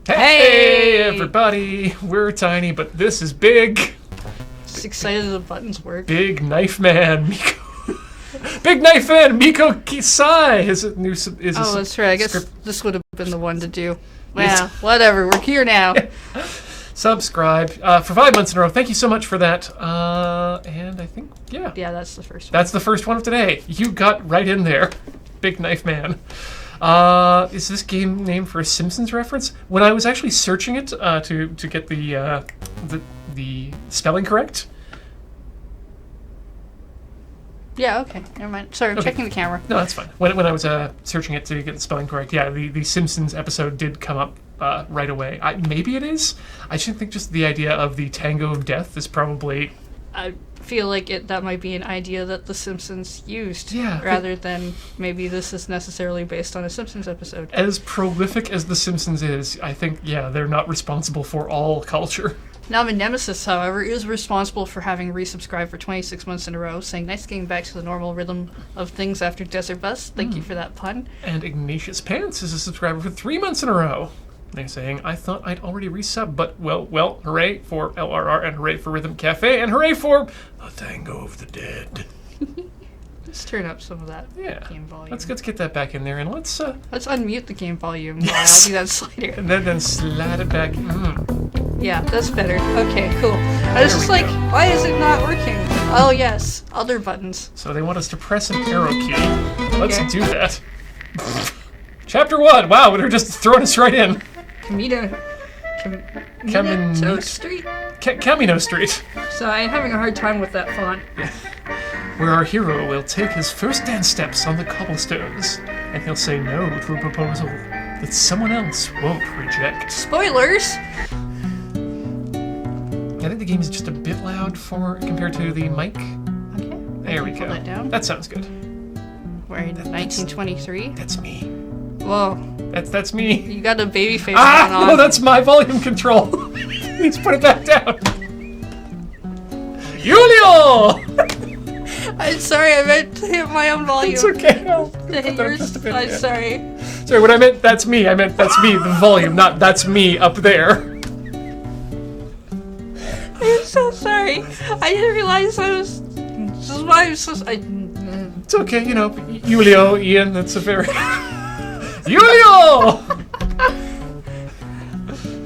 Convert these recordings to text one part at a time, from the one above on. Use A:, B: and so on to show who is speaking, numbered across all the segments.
A: Hey, everybody! We're tiny, but this is big.
B: Just excited the buttons work.
A: Big Knife Man, Miko. Big Knife Man, Miko Kisai is a new.
B: That's right. I guess this would have been the one to do. Well, whatever. We're here now.
A: Subscribe for 5 months in a row. Thank you so much for that. And I think, yeah,
B: that's the first one.
A: That's the first one of today. You got right in there, Big Knife Man. Is this game named for a Simpsons reference? When I was actually searching it to get the spelling correct.
B: Yeah, okay. Never mind. Sorry, I'm checking the camera.
A: No, that's fine. When I was searching it to get the spelling correct, yeah, the Simpsons episode did come up right away. Maybe it is. I should think just the idea of the Tango of Death is probably...
B: I feel like that might be an idea that The Simpsons used, rather than maybe this is necessarily based on a Simpsons episode.
A: As prolific as The Simpsons is, I think, they're not responsible for all culture.
B: Now, Nemesis, however, is responsible for having resubscribed for 26 months in a row, saying, nice getting back to the normal rhythm of things after Desert Bus. Thank you for that pun.
A: And Ignatius Pants is a subscriber for 3 months in a row. They're saying, I thought I'd already resub, but well, hooray for LRR, and hooray for Rhythm Cafe, and hooray for the Tango of the Dead.
B: Let's turn up some of that game volume.
A: Let's get that back in there, and let's
B: unmute the game volume. I'll do that slider.
A: And then slide it back.
B: Yeah, that's better. Okay, cool. I was just like, why is it not working? Oh, yes, other buttons.
A: So they want us to press an arrow key. Let's do that. Chapter 1. Wow, they're just throwing us right in.
B: Camino Street?
A: Camino Street.
B: So I'm having a hard time with that font.
A: Where our hero will take his first dance steps on the cobblestones, and he'll say no to a proposal that someone else won't reject.
B: Spoilers!
A: I think the game is just a bit loud compared to the mic.
B: Okay.
A: There we go.
B: That down.
A: That sounds good.
B: We're in 1923.
A: That's me.
B: Whoa.
A: That's me.
B: You got a baby face going on.
A: No, that's my volume control. Let's put it back down. Julio!
B: I'm sorry, I meant to hit my own volume.
A: It's okay.
B: I'm sorry.
A: Sorry, when I meant that's me, I meant that's me, the volume, not that's me up there.
B: I'm so sorry. I didn't realize this is why I'm so...
A: It's okay, Julio, Ian, that's a very... Julio!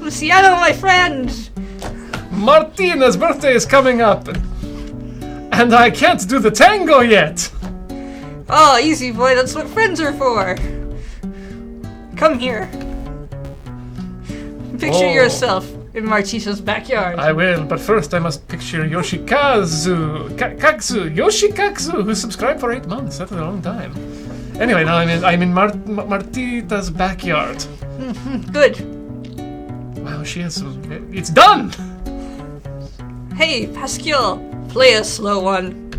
B: Luciano, my friend!
A: Martina's birthday is coming up, and I can't do the tango yet.
B: Oh, easy, boy, that's what friends are for. Come here. Picture yourself in Martita's backyard.
A: I will, but first I must picture Yoshikazu, Yoshikazu, who subscribed for 8 months. That's a long time. Anyway, now I'm in Martita's backyard.
B: Good.
A: Wow, she has some... It's done!
B: Hey, Pascal, play a slow one.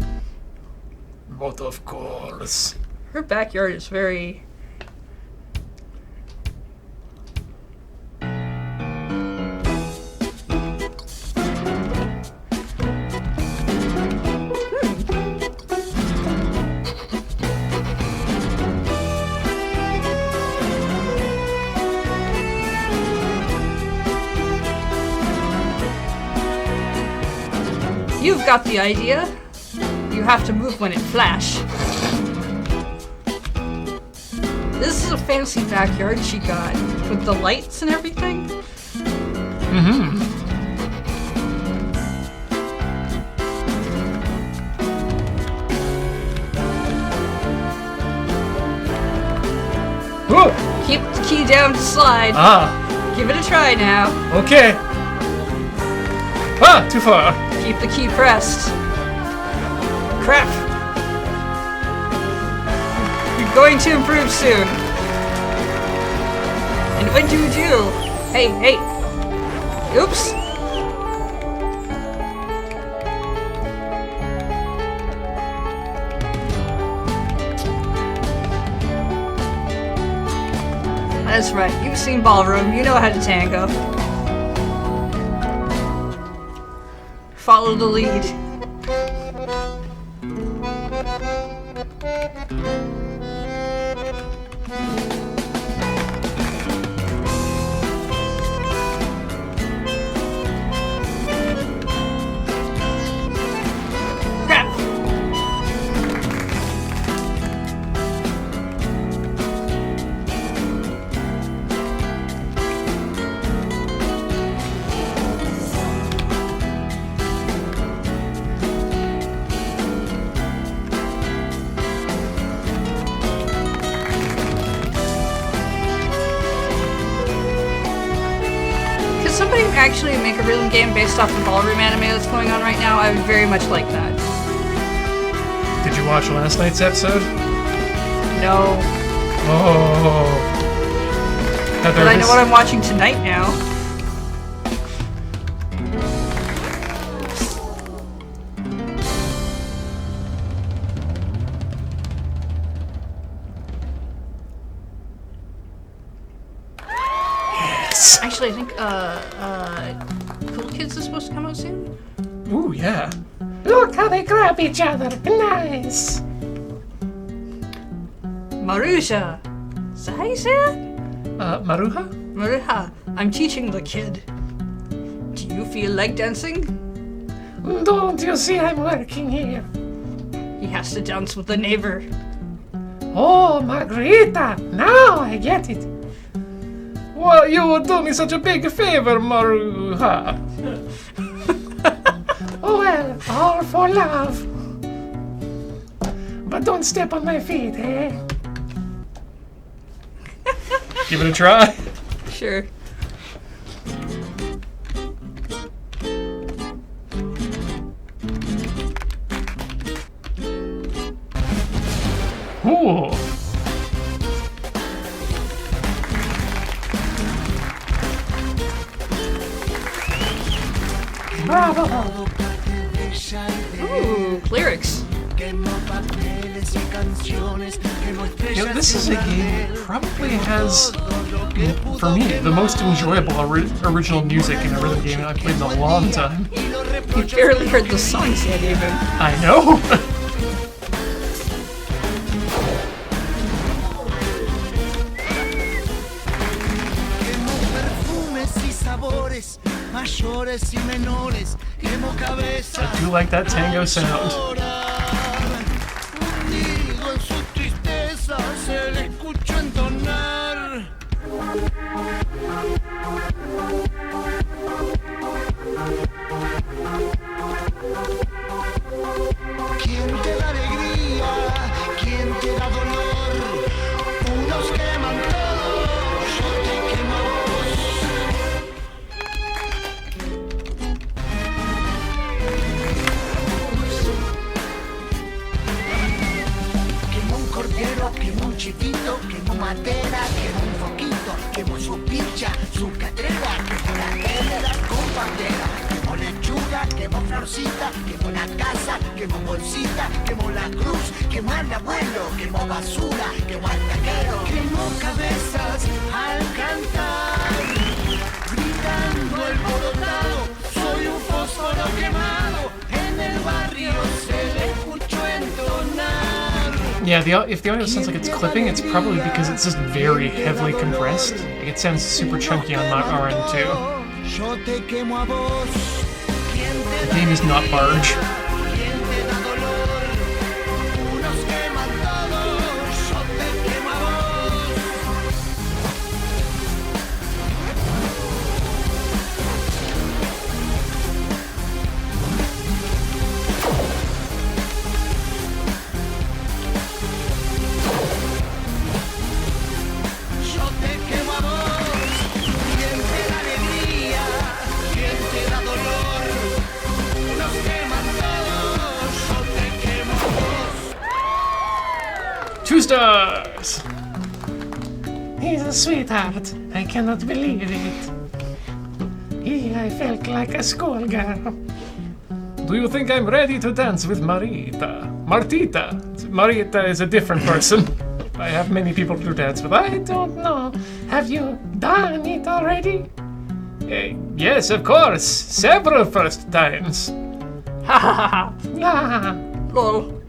A: But of course.
B: Her backyard is very... You've got the idea. You have to move when it flash. This is a fancy backyard she got, with the lights and everything.
A: Whoa.
B: Keep the key down to slide. Give it a try now.
A: Okay. Too far.
B: Keep the key pressed. Crap. You're going to improve soon. And when do you do? Hey. Oops. That's right. You've seen ballroom. You know how to tango. Follow the lead. actually make a rhythm game based off the ballroom anime that's going on right now, I would very much like that.
A: Did you watch last night's episode?
B: No.
A: Oh. Heather,
B: But I know what I'm watching tonight now. Actually, I think Cool Kids is supposed to come out soon.
A: Ooh, yeah. Look how they grab each other. Nice.
B: Marusha! Is that how you say that?
A: Maruha?
B: Maruha, I'm teaching the kid. Do you feel like dancing?
A: Don't you see I'm working here?
B: He has to dance with the neighbor.
A: Oh, Margarita! Now I get it. Well, you would do me such a big favor, Maruha. Oh well, all for love. But don't step on my feet, eh? Give it a try.
B: Sure.
A: Ooh. Bravo.
B: Ooh, lyrics.
A: You know, this is a game that probably has, for me, the most enjoyable original music in a rhythm game I've played in a long time.
B: You barely heard the songs yet, even.
A: I know. I do like that tango sound.
C: Chivito, quemó madera, quemó un foquito, quemó su pincha, su catrera, quemó la tela con bandera, quemó lechuga, quemó florcita, quemó la casa, quemó bolsita, quemó la cruz, quemó al abuelo, quemó basura, quemó al taquero, quemó cabezas al cantar, gritando alborotado, soy un fósforo quemado, en el barrio se le escuchó entonar.
A: Yeah, if the audio sounds like it's clipping, it's probably because it's just very heavily compressed. Like, it sounds super chunky on our end too. The game is not large. Two stars! He's a sweetheart. I cannot believe it. I felt like a schoolgirl. Do you think I'm ready to dance with Marita? Marita is a different person. I have many people to dance with. I don't know. Have you done it already? Yes, of course. Several first times.
B: Ha ha ha ha.
A: Ah.
B: Lol.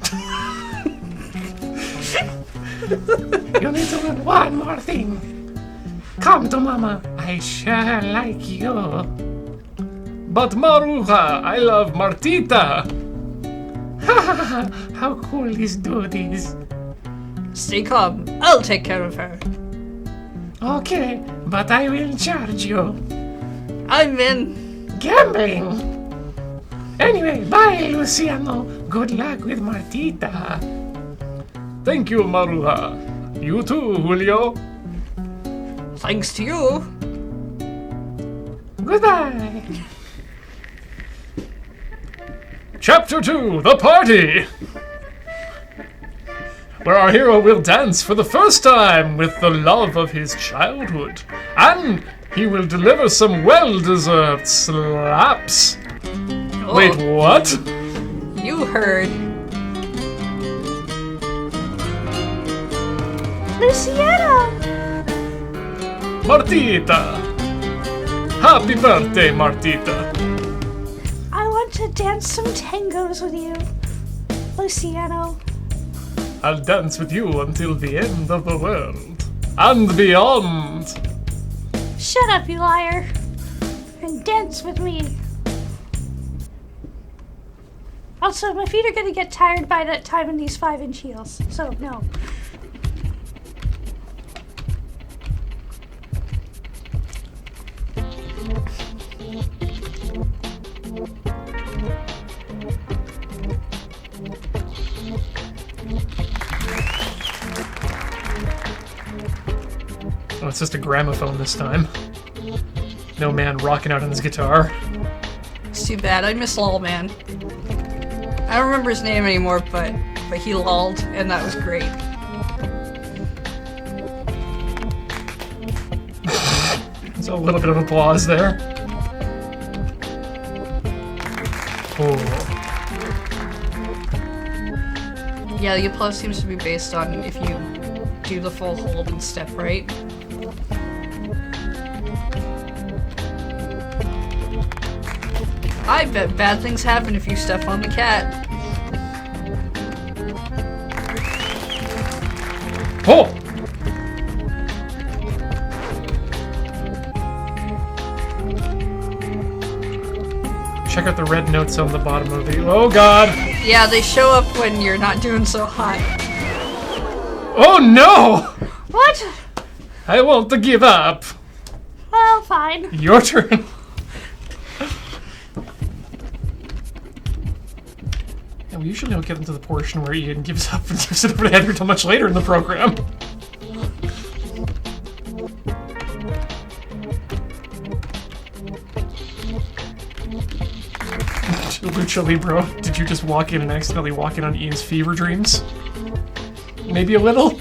A: You need to learn one more thing. Come to Mama. I sure like you. But Maruha, I love Martita. How cool these dude is.
B: Stay calm. I'll take care of her.
A: Okay, but I will charge you.
B: I'm in.
A: Gambling. Anyway, bye, Luciano. Good luck with Martita. Thank you, Maruha. You too, Julio.
B: Thanks to you.
A: Goodbye. Chapter 2, The Party! Where our hero will dance for the first time with the love of his childhood. And he will deliver some well-deserved slaps.
B: Oh,
A: Wait, what?
B: you heard.
D: Luciano!
A: Martita! Happy birthday, Martita!
D: I want to dance some tangos with you, Luciano.
A: I'll dance with you until the end of the world. And beyond!
D: Shut up, you liar. And dance with me. Also, my feet are gonna get tired by that time in these 5-inch heels, so no.
A: Oh, it's just a gramophone this time. No man rocking out on his guitar.
B: It's too bad. I miss Lol Man. I don't remember his name anymore, but he lolled, and that was great.
A: There's a little bit of applause there. Oh.
B: Yeah, the applause seems to be based on if you do the full hold and step right. I bet bad things happen if you step on the cat.
A: Oh! Check out the red notes on the bottom of the... Oh god!
B: Yeah, they show up when you're not doing so hot.
A: Oh no!
D: What?
A: I want to give up!
D: Well, fine.
A: Your turn. Yeah, we usually don't get into the portion where Ian gives up and gives it over to Heather until much later in the program. Lucha Libro, did you just walk in and accidentally walk in on Ian's fever dreams? Maybe a little?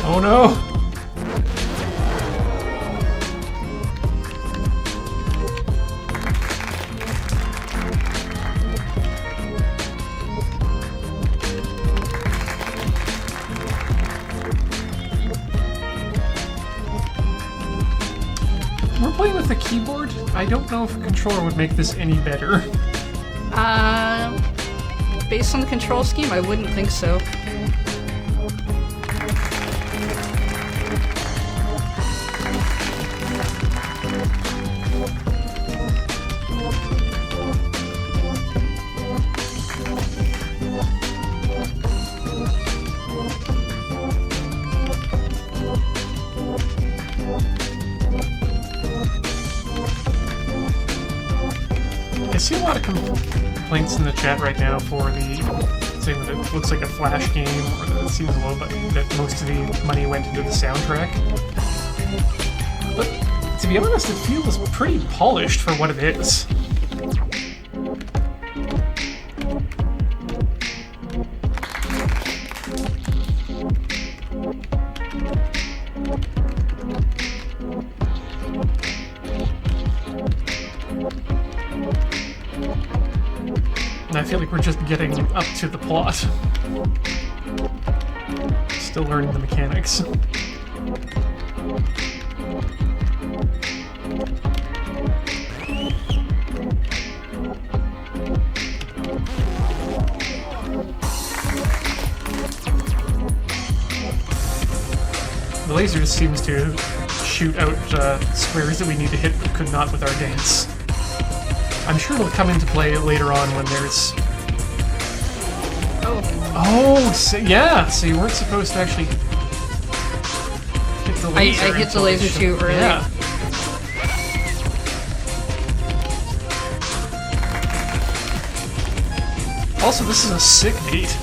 A: Oh no! We're playing with the keyboard. I don't know if a controller would make this any better.
B: Based on the control scheme, I wouldn't think so.
A: I see a lot of complaints in the chat right now for saying that it looks like a Flash game, or that it seems a little bit that most of the money went into the soundtrack. But to be honest, it feels pretty polished for what it is. And I feel like we're just getting up to the plot. Still learning the mechanics. The laser just seems to shoot out squares that we need to hit but could not with our dance. I'm sure it'll come into play later on when there's... Oh, so, yeah, so you weren't supposed to actually hit the laser.
B: I hit the laser too early.
A: Yeah. Also, this is a sick beat.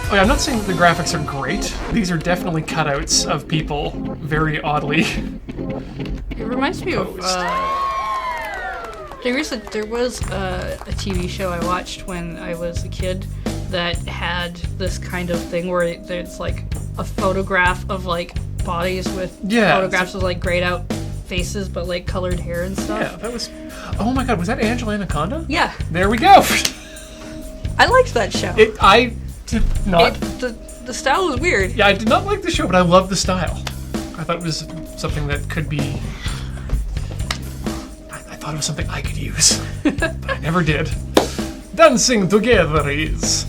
A: Oh yeah, I'm not saying that the graphics are great. These are definitely cutouts of people very oddly.
B: It reminds me of there was a TV show I watched when I was a kid that had this kind of thing where there's like a photograph of like bodies with photographs of like grayed out faces but like colored hair and stuff.
A: Yeah, that was... Oh my god, was that Angela Anaconda?
B: Yeah.
A: There we go!
B: I liked that show.
A: I did not...
B: The style was weird.
A: Yeah, I did not like the show, but I loved the style. I thought it was something that could be... I thought it was something I could use, but I never did. Dancing together is...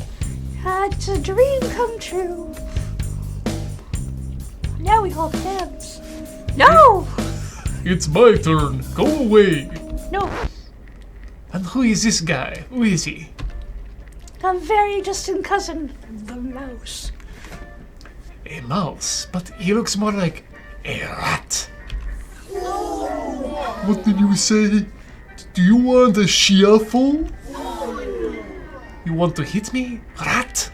D: It's a dream come true. Now we all dance. No!
A: It's my turn. Go away.
D: No,
A: And who is this guy? Who is he?
D: a very distant cousin of the mouse.
A: A mouse, but he looks more like a rat. What did you say? Do you want a shuffle? You want to hit me, rat?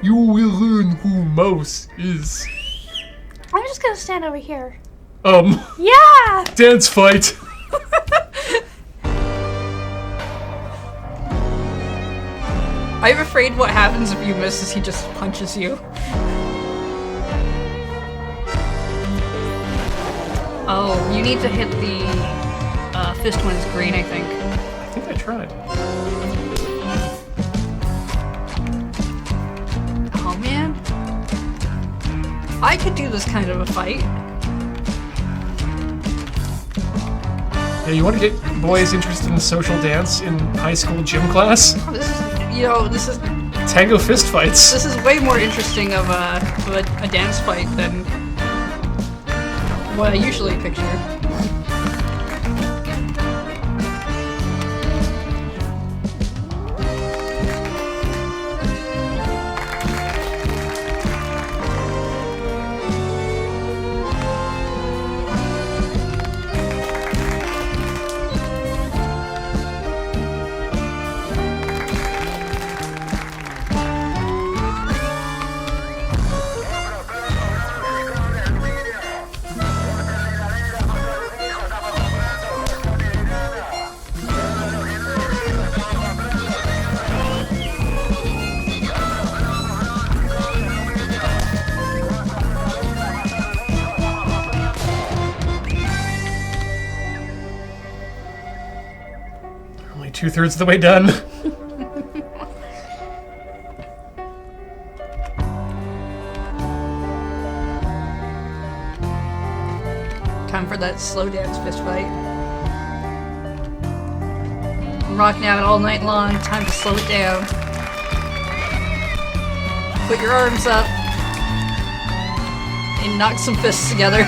A: You will learn who Mouse is.
D: I'm just gonna stand over here. Yeah!
A: Dance fight.
B: I'm afraid what happens if you miss is he just punches you. Oh, you need to hit the fist when it's green, I think.
A: I think I tried.
B: Oh man. I could do this kind of a fight.
A: Yeah, you want to get boys interested in social dance in high school gym class?
B: This is
A: Tango fist fights.
B: this is way more interesting of a dance fight than what I usually picture.
A: Only 2/3 of the way done.
B: Time for that slow dance fist fight. I'm rocking out all night long. Time to slow it down. Put your arms up and knock some fists together.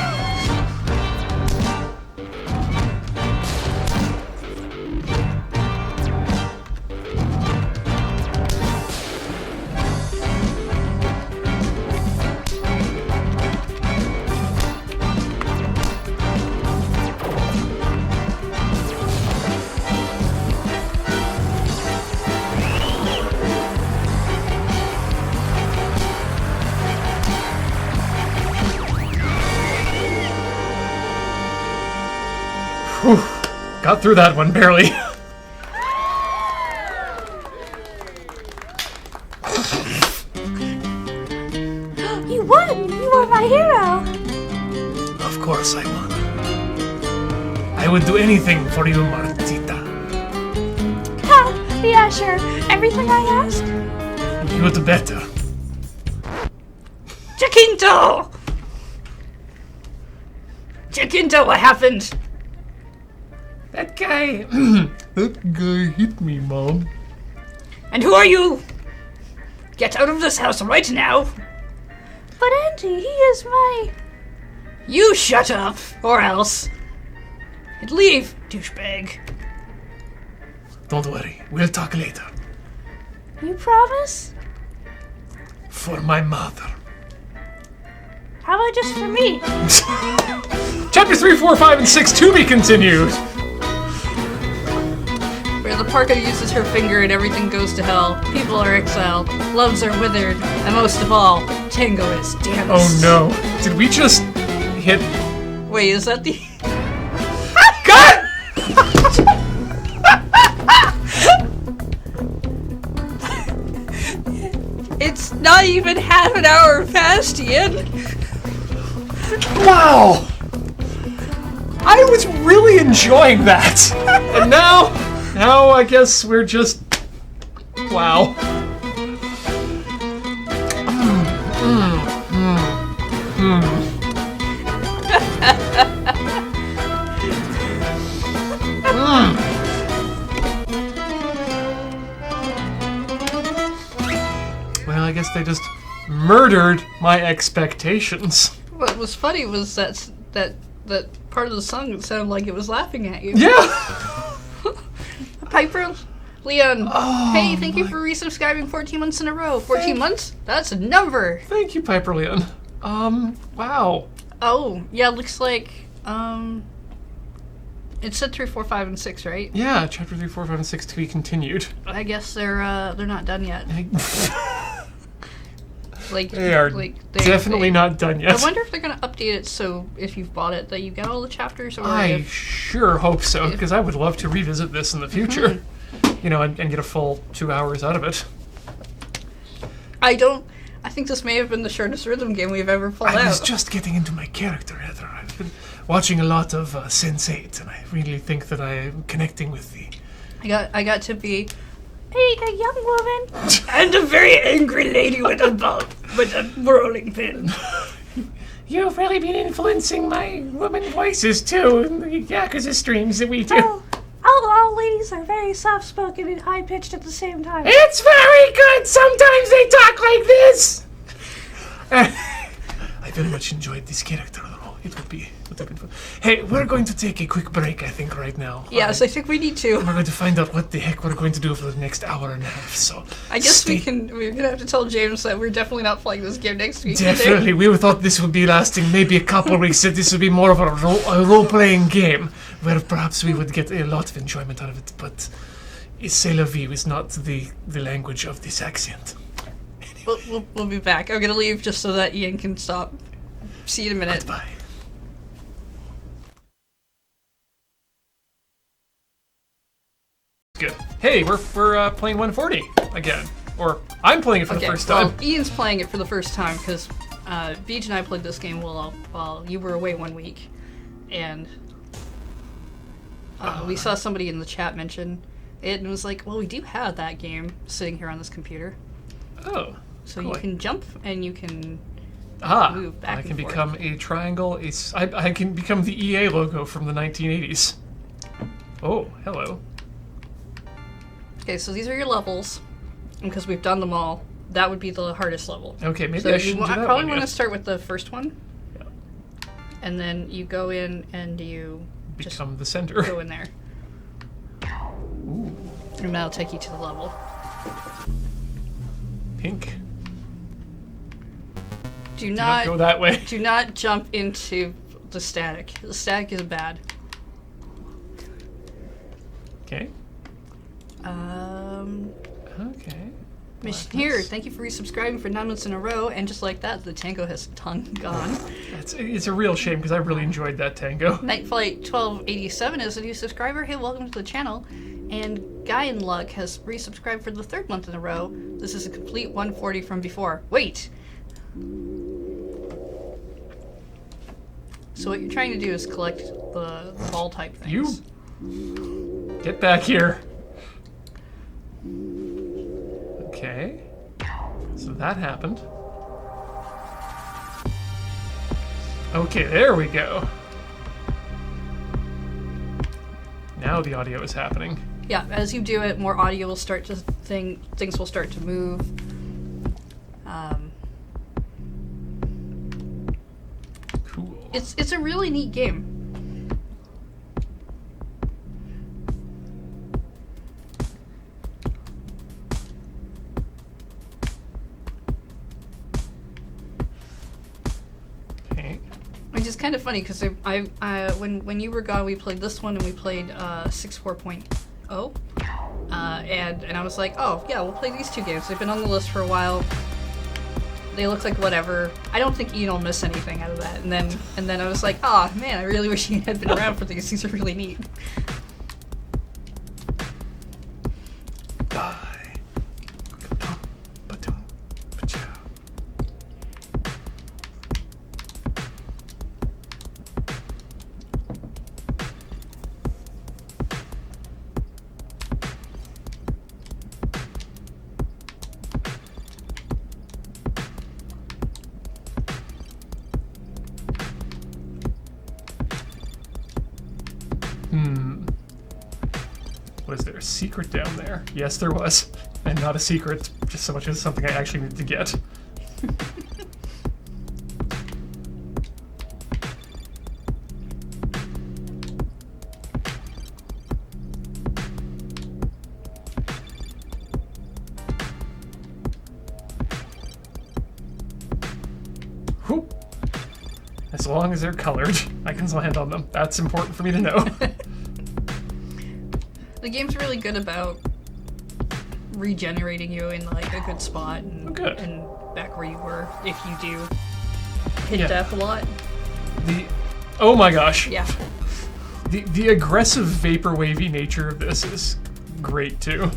A: Whew. Got through that one, barely.
D: You won! You are my hero!
A: would do anything for you, Martita.
D: Ha! Yeah, sure. Everything I ask?
A: You'd better.
B: Jacinto! Jacinto, what happened?
A: That guy... that guy hit me, Mom.
B: And who are you? Get out of this house right now.
D: But Auntie, he is my...
B: You shut up, or else. And leave, douchebag.
A: Don't worry, we'll talk later.
D: You promise?
A: For my mother.
D: How about just for me?
A: Chapter 3, 4, 5, and 6 to be continued.
B: Where the parka uses her finger and everything goes to hell. People are exiled. Loves are withered. And most of all, Tango is danced.
A: Oh no. Did we just hit...
B: Wait, is that the...
A: God!
B: It's not even half an hour past, Ian.
A: Wow! I was really enjoying that. And now I guess we're just... Wow. Well, I guess they just murdered my expectations.
B: What was funny was that part of the song that sounded like it was laughing at you.
A: Yeah!
B: Piper, Leon,
A: Oh,
B: hey, thank you for resubscribing 14 months in a row. 14 months? That's a number.
A: Thank you, Piper Leon. Wow.
B: Oh, yeah, looks like, it said 3, 4, 5, and 6, right?
A: Yeah, chapter 3, 4, 5, and 6 to be continued.
B: I guess they're not done yet. Like
A: They are definitely not done yet.
B: I wonder if they're gonna update it so if you've bought it that you get all the chapters, or
A: I
B: if
A: sure hope so, because I would love to revisit this in the future. You know, and get a full 2 hours out of it.
B: I think this may have been the shortest rhythm game we've ever pulled
A: I was
B: out.
A: just getting into my character, Heather. I've been watching a lot of Sense8, and I really think that I am connecting with the...
B: I got to be
D: A young woman.
B: and a very angry lady with a rolling pin.
A: You've really been influencing my woman voices, too, in the Yakuza streams that we do.
D: All ladies are very soft-spoken and high-pitched at the same time.
A: It's very good! Sometimes they talk like this! I very much enjoyed this character, though. It would have been fun. Hey, we're going to take a quick break, I think, right now.
B: Yes, I think we need to.
A: We're going to find out what the heck we're going to do for the next hour and a half, so...
B: I guess we're gonna have to tell James that we're definitely not playing this game next week.
A: Definitely. We thought this would be lasting maybe a couple weeks, that this would be more of a role-playing game, where perhaps we would get a lot of enjoyment out of it, but c'est la vie is not the language of this accent.
B: We'll be back. I'm gonna leave just so that Ian can stop. See you in a minute.
A: Goodbye. Good. Hey, we're playing 140 again. Or I'm playing it for the first time.
B: Well, Ian's playing it for the first time because Beej and I played this game while you were away one week, and we saw somebody in the chat mention it and was like, well, we do have that game sitting here on this computer.
A: Oh.
B: So
A: cool.
B: you can jump and you can move back
A: I
B: and
A: can
B: forth.
A: become a triangle. I can become the EA logo from the 1980s. Oh, hello.
B: Okay, so these are your levels, and because we've done them all, that would be the hardest level.
A: Okay, maybe
B: So
A: I shouldn't do
B: I
A: that
B: probably
A: one
B: want to
A: yet.
B: start with the first one.
A: Yeah.
B: And then you go in and you
A: Become the
B: just
A: center.
B: go in there.
A: Ooh,
B: And that'll take you to the level.
A: pink.
B: Do
A: Do not
B: not
A: go that way.
B: do not jump into the static. The static is bad.
A: Okay. Okay.
B: Mission here. Thank you for resubscribing for 9 months in a row, and just like that, the tango has gone.
A: It's a real shame because I really enjoyed that tango.
B: Nightflight 1287 is a new subscriber. Hey, welcome to the channel. And Guy in Luck has resubscribed for the 3rd month in a row. This is a complete 140 from before. Wait! So what you're trying to do is collect the ball type things.
A: You get back here. Okay. So that happened. Okay, there we go. Now the audio is happening.
B: Yeah, as you do it, more audio will start to things will start to move.
A: Cool.
B: It's a really neat game.
A: Okay.
B: Which is kind of funny because when you were gone, we played this one and we played 6.4.0, and I was like, oh yeah, we'll play these two games. They've been on the list for a while. They look like whatever. I don't think Ian will miss anything out of that. And then I was like, oh man, I really wish Ian had been around for these. These are really neat.
A: Bye. Was there a secret down there? Yes, there was. And not a secret, just so much as something I actually needed to get. Whew. As long as they're colored, I can land on them. That's important for me to know.
B: The game's really good about regenerating you in like a good spot and, and back where you were if you do hit death a lot.
A: Oh my gosh.
B: Yeah.
A: The aggressive vapor wavy nature of this is great too.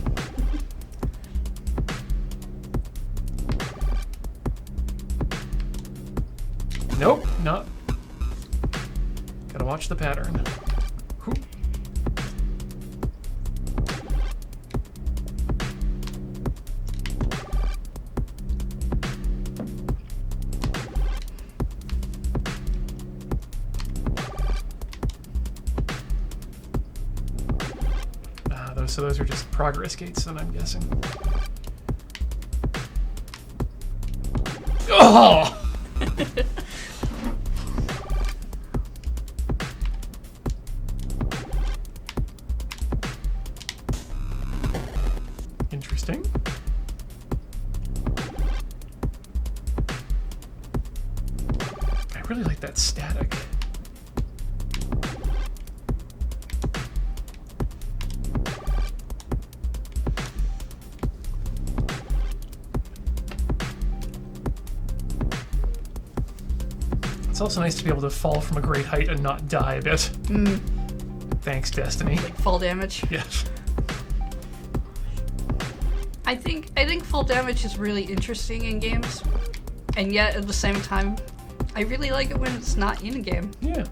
A: Nope, not. Gotta watch the pattern. Whew. So those are just progress gates, then I'm guessing. Oh! Interesting. I really like that static. It's also nice to be able to fall from a great height and not die a bit. Thanks, Destiny.
B: Like fall damage.
A: Yes.
B: I think fall damage is really interesting in games, and yet at the same time, I really like it when it's not in a game.
A: Yeah.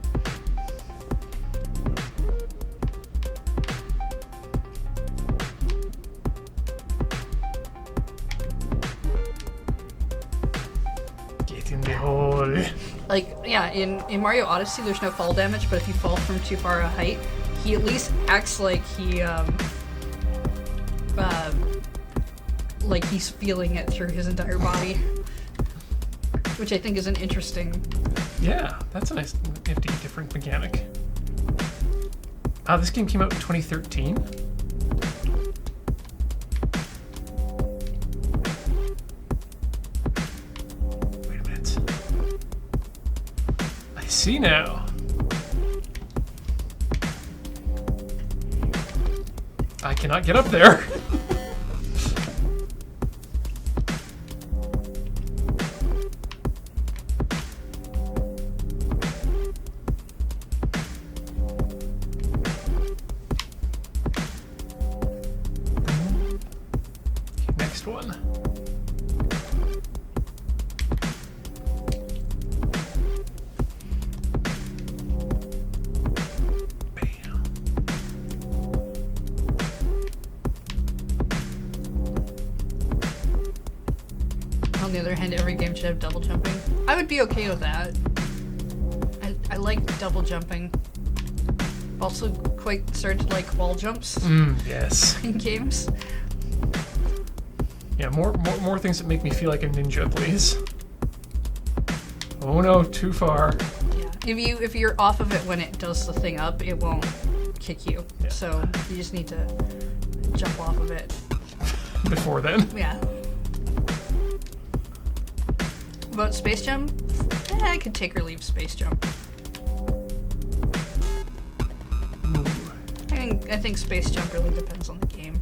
A: Get in the hole.
B: Like, yeah, in Mario Odyssey, there's no fall damage, but if you fall from too far a height, he at least acts like like he's feeling it through his entire body, which I think is an interesting.
A: Yeah, that's a nice, nifty, different mechanic. This game came out in 2013. Wait a minute. I see now. I cannot get up there. Next one.
B: the other hand, every game should have double jumping. I would be okay with that. I like double jumping. Also, quite started to like wall jumps
A: Yes.
B: in games.
A: Yeah, more things that make me feel like a ninja, please. Oh no, too far.
B: Yeah. If you're off of it when it does the thing up, it won't kick you.
A: Yeah.
B: So you just need to jump off of it.
A: Before then.
B: Yeah. About Space Jump? I could take or leave Space Jump. I think Space Jump really depends on the game.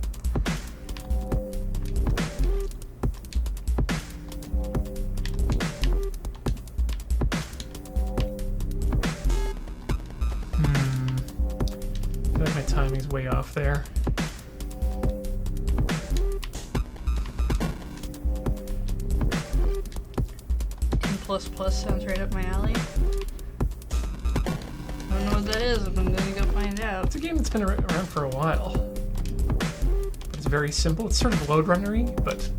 A: I feel like my timing's way off there.
B: M++ sounds right up my alley. I don't know what that is, but I'm gonna go find out.
A: It's a game that's been around for a while. But it's very simple. It's sort of load runnery, but...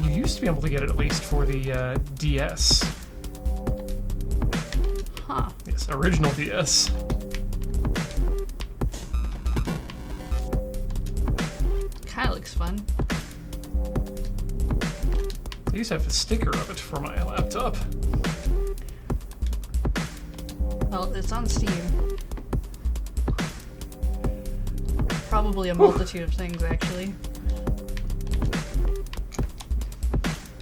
A: you used to be able to get it at least for the DS.
B: Huh.
A: Yes, original DS.
B: Kinda looks fun.
A: I used to have a sticker of it for my laptop.
B: Well, it's on Steam. Probably a multitude of things, actually.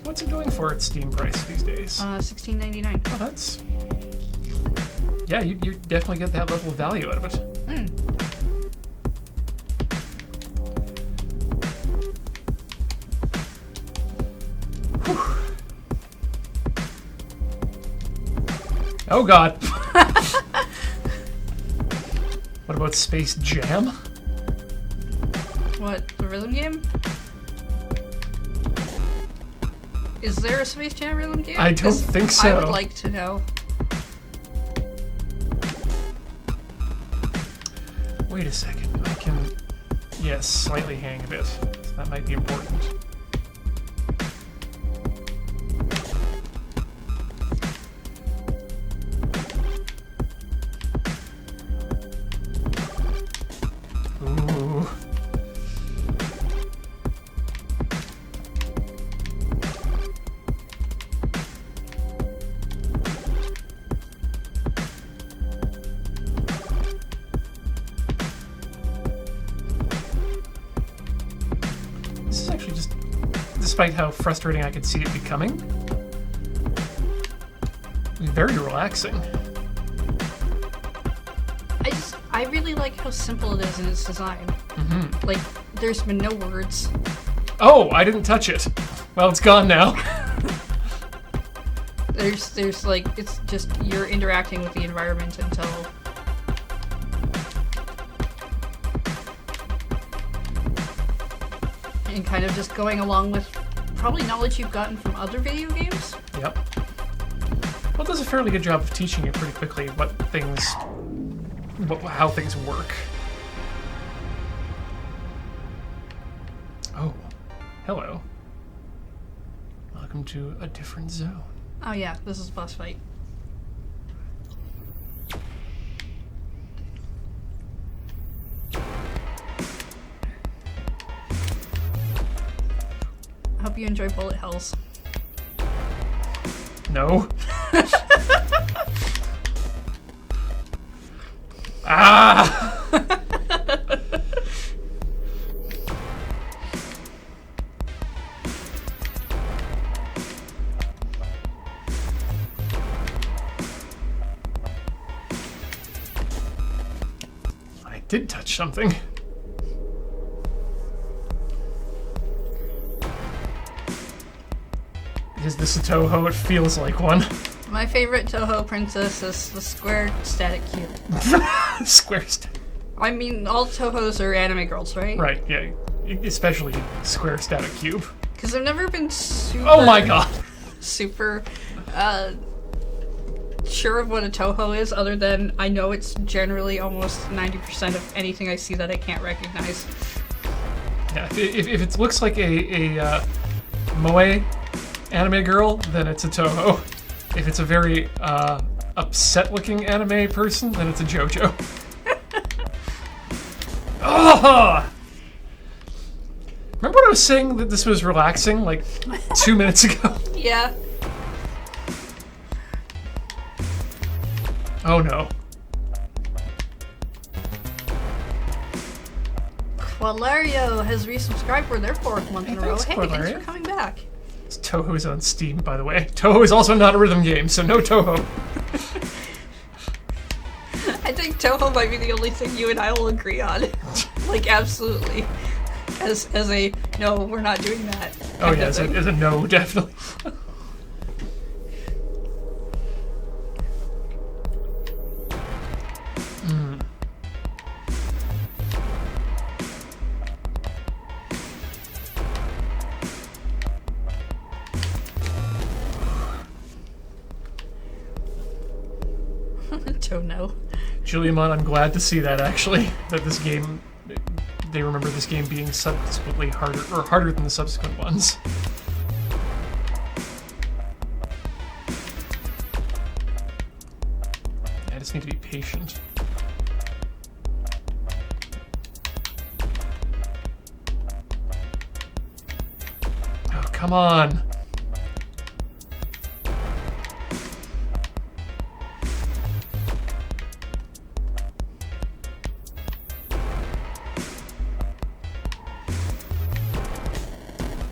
A: What's it going for its Steam price these days?
B: $16.99.
A: Oh, that's... Yeah, you definitely get that level of value out of it. Oh god. What about Space Jam?
B: What, the rhythm game? Is there a Space Jam rhythm game?
A: I don't think so.
B: I would like to know.
A: Wait a second. I can, yes, slightly hang a bit. That might be important. Ooh. This is actually just, despite how frustrating I could see it becoming, very relaxing.
B: I really like how simple it is in its design. Like, there's been no words.
A: Oh, I didn't touch it. Well, it's gone now.
B: There's like, it's just, you're interacting with the environment until... And kind of just going along with probably knowledge you've gotten from other video games.
A: Yep. Well, it does a fairly good job of teaching you pretty quickly how things work. Oh, hello. Welcome to a different zone.
B: Oh yeah, this is boss fight. I hope you enjoy bullet hells.
A: No. Ah! I did touch something. Is this a Toho? It feels like one.
B: My favorite Toho princess is the square static cube.
A: Square static.
B: I mean, all Tohos are anime girls, right?
A: Right, yeah. Especially Square Static Cube.
B: Because I've never been super...
A: Oh my god!
B: Super, sure of what a Toho is, other than I know it's generally almost 90% of anything I see that I can't recognize.
A: Yeah, if it looks like a moe anime girl, then it's a Toho. If it's a very upset-looking anime person, then it's a JoJo. Oh! Remember when I was saying that this was relaxing, like 2 minutes ago?
B: Yeah.
A: Oh no.
B: Qualario has resubscribed for their 4th month in a row.
A: Thanks,
B: Hey, thanks
A: Qualario.
B: for coming back.
A: Toho's on Steam, by the way. Toho is also not a rhythm game, so no Toho.
B: I think Toho might be the only thing you and I will agree on. Like, absolutely. As a, no, we're not doing that.
A: Oh yeah, as a no, definitely.
B: Don't know.
A: Juliamon, I'm glad to see that actually, that this game, they remember this game being subsequently harder than the subsequent ones. I just need to be patient. Oh, come on.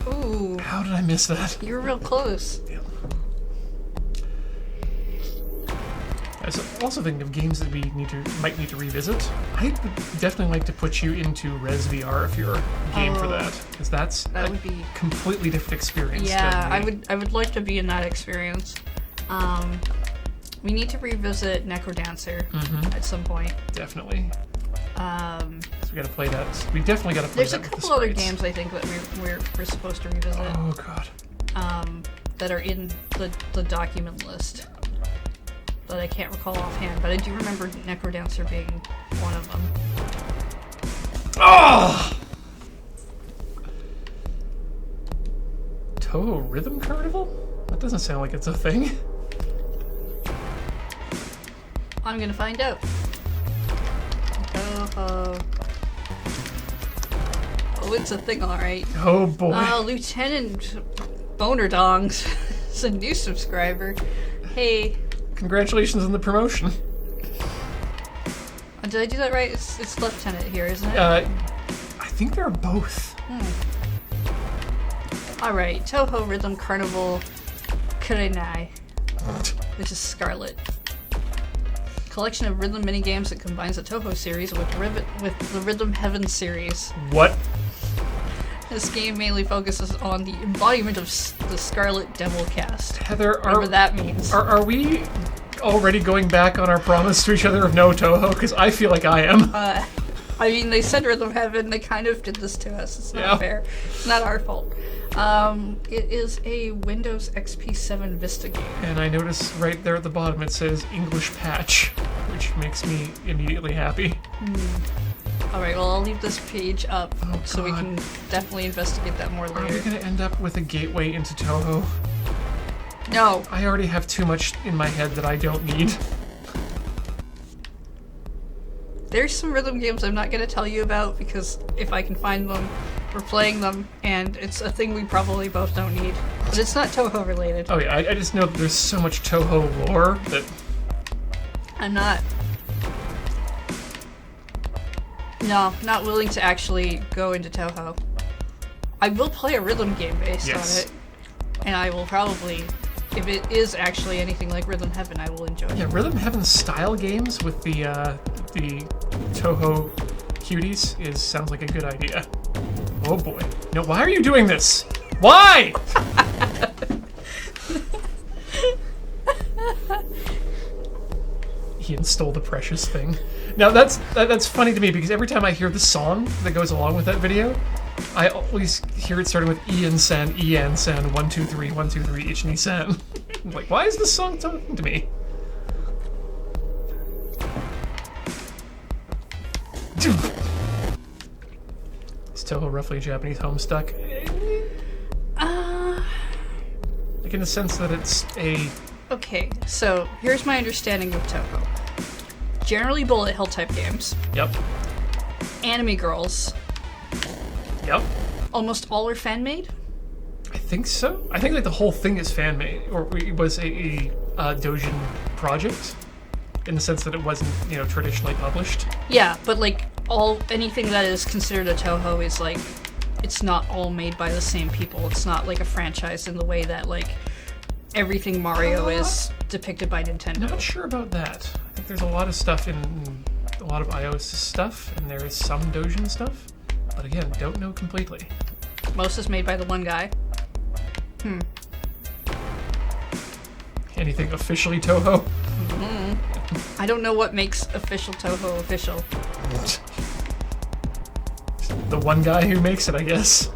B: Ooh,
A: How did I miss that?
B: you were real close.
A: I also think of games that we might need to revisit. I would definitely like to put you into Res VR if you're game for that, because that's
B: That
A: a
B: would be...
A: completely different experience.
B: Yeah,
A: than
B: I would like to be in that experience. We need to revisit Necrodancer at some point.
A: Definitely. So we gotta play that. We definitely gotta play
B: There's
A: that
B: a
A: with the
B: couple other
A: sprites.
B: games I think that we're supposed to revisit
A: Oh god.
B: that are in the document list that I can't recall offhand, but I do remember Necrodancer being one of them.
A: Oh! Toho Rhythm Carnival? That doesn't sound like it's a thing.
B: I'm gonna find out. Oh, it's a thing, alright.
A: Oh boy.
B: Lieutenant Boner Dongs is a new subscriber. Hey,
A: Congratulations on the promotion.
B: did I do that right? It's Lieutenant here, isn't it?
A: I think they're both.
B: Alright, Toho Rhythm Carnival Kurenai, which is Scarlet. Collection of rhythm minigames that combines the Toho series with the Rhythm Heaven series.
A: What?
B: This game mainly focuses on the embodiment of the Scarlet Devil cast.
A: Heather,
B: Whatever that means.
A: Are we already going back on our promise to each other of no Toho? Because I feel like I am.
B: I mean, they said Rhythm Heaven, they kind of did this to us. It's not
A: Yeah.
B: fair. It's not our fault. It is a Windows XP7 Vista game.
A: And I notice right there at the bottom it says English patch, which makes me immediately happy.
B: Alright, well, I'll leave this page up so we
A: God.
B: can definitely investigate that more
A: Are we
B: later.
A: gonna end up with a gateway into Toho?
B: No.
A: I already have too much in my head that I don't need.
B: There's some rhythm games I'm not going to tell you about because if I can find them, we're playing them, and it's a thing we probably both don't need. But it's not Toho related.
A: Oh yeah, I just know that there's so much Toho lore that...
B: I'm not not willing to actually go into Toho. I will play a rhythm game based
A: Yes.
B: on it, and I will probably, if it is actually anything like Rhythm Heaven, I will enjoy it.
A: Yeah, Rhythm Heaven style games with the Toho cuties sounds like a good idea. Oh boy. No, why are you doing this? Why? He stole the precious thing. Now that's funny to me because every time I hear the song that goes along with that video, I always hear it starting with Ian-san, 1, 2, 3, 1, 2, 3, Ichini-san. I'm like, why is this song talking to me? Is Toho roughly a Japanese Homestuck? Like in the sense that it's a...
B: Okay, so here's my understanding of Toho. Generally bullet hell type games.
A: Yep.
B: Anime girls.
A: Yep.
B: Almost all are fan-made?
A: I think so. I think like the whole thing is fan-made, or it was a Dojin project, in the sense that it wasn't, you know, traditionally published.
B: Yeah, but like anything that is considered a Toho is like, it's not all made by the same people. It's not like a franchise in the way that like everything Mario is depicted by Nintendo.
A: Not sure about that. I think there's a lot of stuff in a lot of iOS stuff, and there is some Dojin stuff, but again, don't know completely.
B: Most is made by the one guy.
A: Anything officially Toho?
B: I don't know what makes official Toho official.
A: The one guy who makes it, I guess.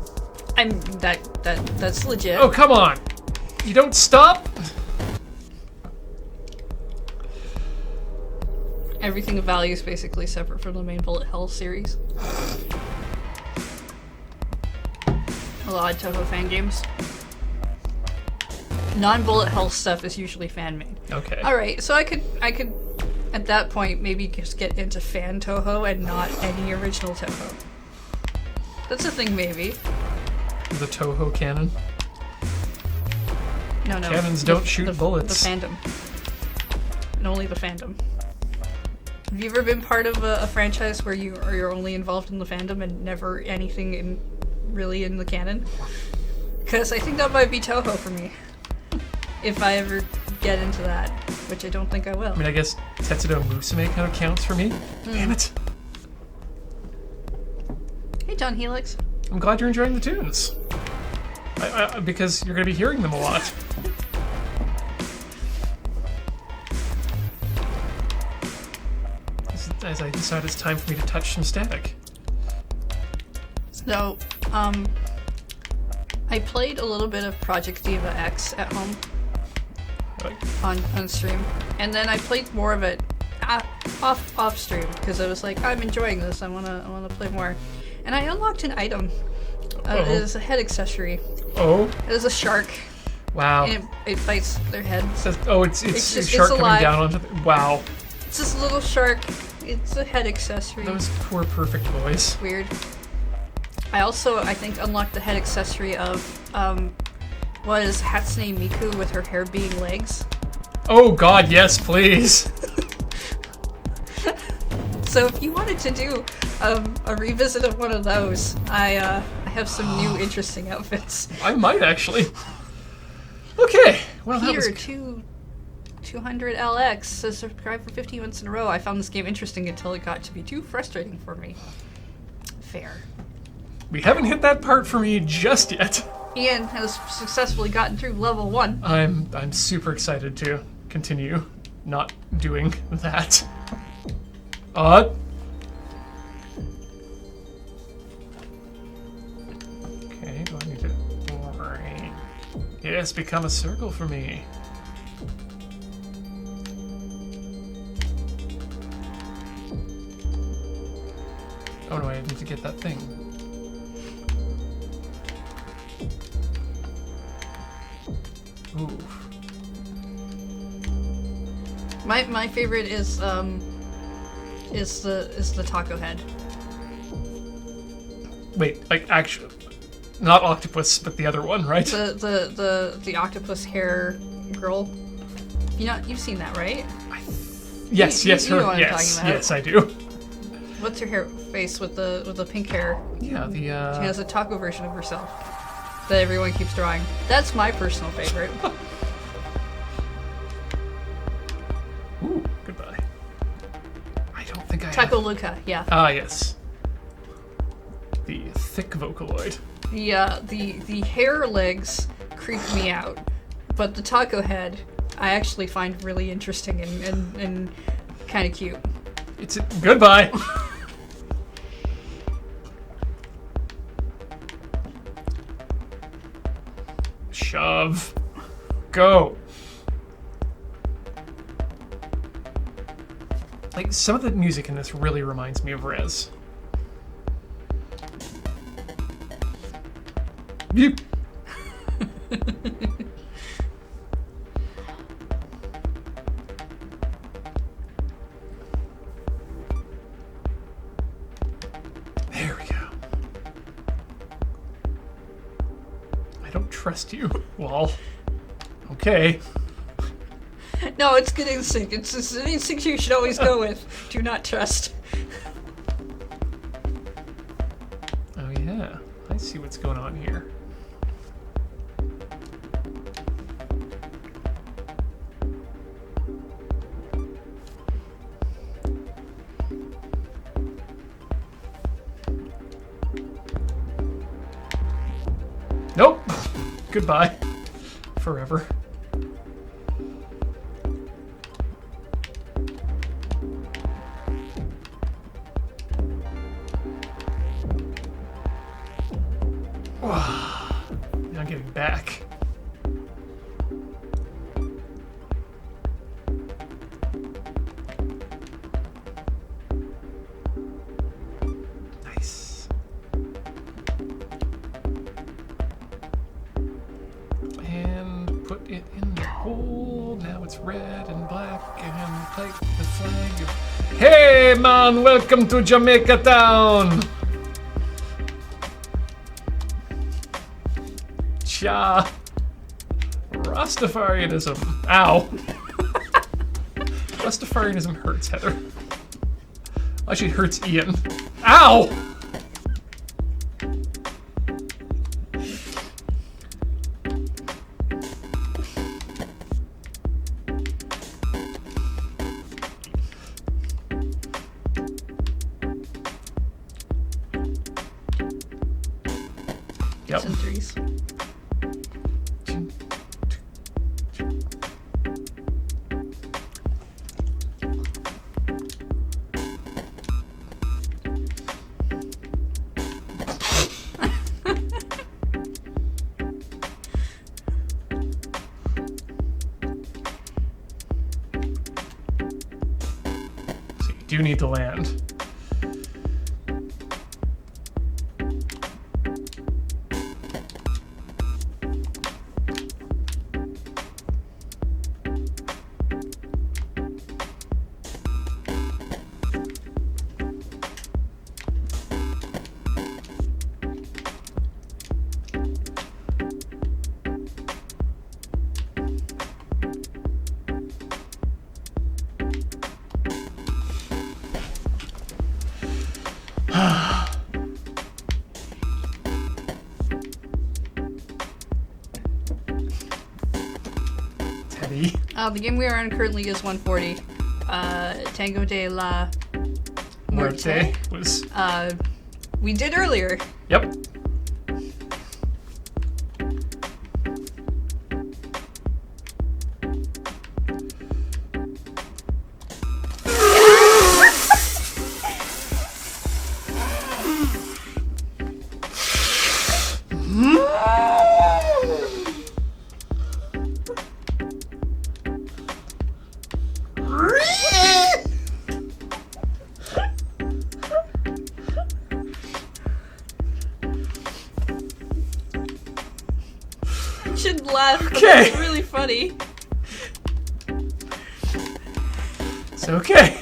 B: That's legit.
A: Oh, come on! You don't stop?
B: Everything of value is basically separate from the main bullet hell series. A lot of Toho fan games. Non-bullet hell stuff is usually fan-made.
A: Okay.
B: Alright, so I could at that point maybe just get into fan Toho and not any original Toho. That's a thing, maybe.
A: The Toho canon.
B: No.
A: Cannons don't shoot bullets.
B: The fandom. And only the fandom. Have you ever been part of a franchise where you're only involved in the fandom and never anything really in the canon? Because I think that might be Toho for me. If I ever get into that, which I don't think I will.
A: I mean, I guess Tetsudo Musume kind of counts for me. Damn it.
B: Hey, John Helix.
A: I'm glad you're enjoying the tunes. Because you're going to be hearing them a lot. As I decide it's time for me to touch some static.
B: So, I played a little bit of Project Diva X at home on stream, and then I played more of it off stream because I was like, I'm enjoying this. I wanna play more, and I unlocked an item. It is a head accessory.
A: Oh.
B: It is a shark.
A: Wow.
B: And it bites their head.
A: It's a shark coming down onto the... Wow.
B: It's this little shark. It's a head accessory.
A: Those poor perfect boys.
B: Weird. I also, I think, unlocked the head accessory of, what is Hatsune Miku with her hair being legs?
A: Oh god, yes, please.
B: So if you wanted to do a revisit of one of those, I have some new interesting outfits.
A: I might actually. Okay, well that
B: Here,
A: was...
B: 200LX says subscribe for 15 months in a row. I found this game interesting until it got to be too frustrating for me. Fair.
A: We haven't hit that part for me just yet.
B: Ian has successfully gotten through level 1.
A: I'm super excited to continue not doing that. Okay, do I need to... Yes, become a circle for me. Oh no, I need to get that thing. Ooh.
B: My favorite is the taco head.
A: Wait, like actually, not octopus, but the other one, right?
B: The octopus hair girl. You've seen that, right?
A: Yes,
B: you
A: her.
B: know what I'm
A: Yes,
B: talking about.
A: yes, I do.
B: What's her hair face with the pink hair?
A: Yeah,
B: She has a taco version of herself that everyone keeps drawing. That's my personal favorite.
A: Ooh, goodbye. I don't think I
B: Taco
A: have...
B: Luca, yeah.
A: Ah, yes. The thick Vocaloid.
B: The hair legs creep me out, but the taco head I actually find really interesting and kind of cute.
A: It's goodbye. Shove. Go. Like, some of the music in this really reminds me of Rez. Yeep. There we go. I don't trust you. Well, okay.
B: No, it's good instinct. It's an instinct you should always go with. Do not trust.
A: Oh yeah, I see what's going on here. Nope. Goodbye. Forever. Now I'm getting back. Nice. And put it in the hole. Now it's red and black and like the flag of... Hey man, welcome to Jamaica Town! Cha. Rastafarianism. Ow. Rastafarianism hurts, Heather. Actually, it hurts Ian. Ow! Yep.
B: And threes.
A: So you do need to land. Teddy.
B: The game we are on currently is 140. Tango de la
A: Muerte was...
B: we did earlier.
A: Yep.
B: You should laugh.
A: Okay.
B: It's really funny.
A: It's okay.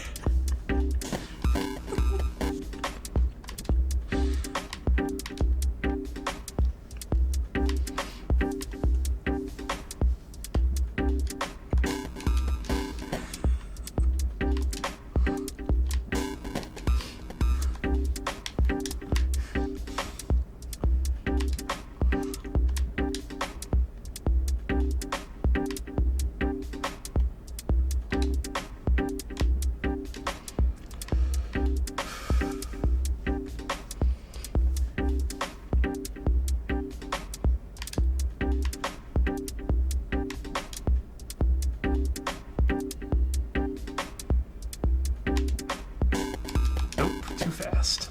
A: Too fast.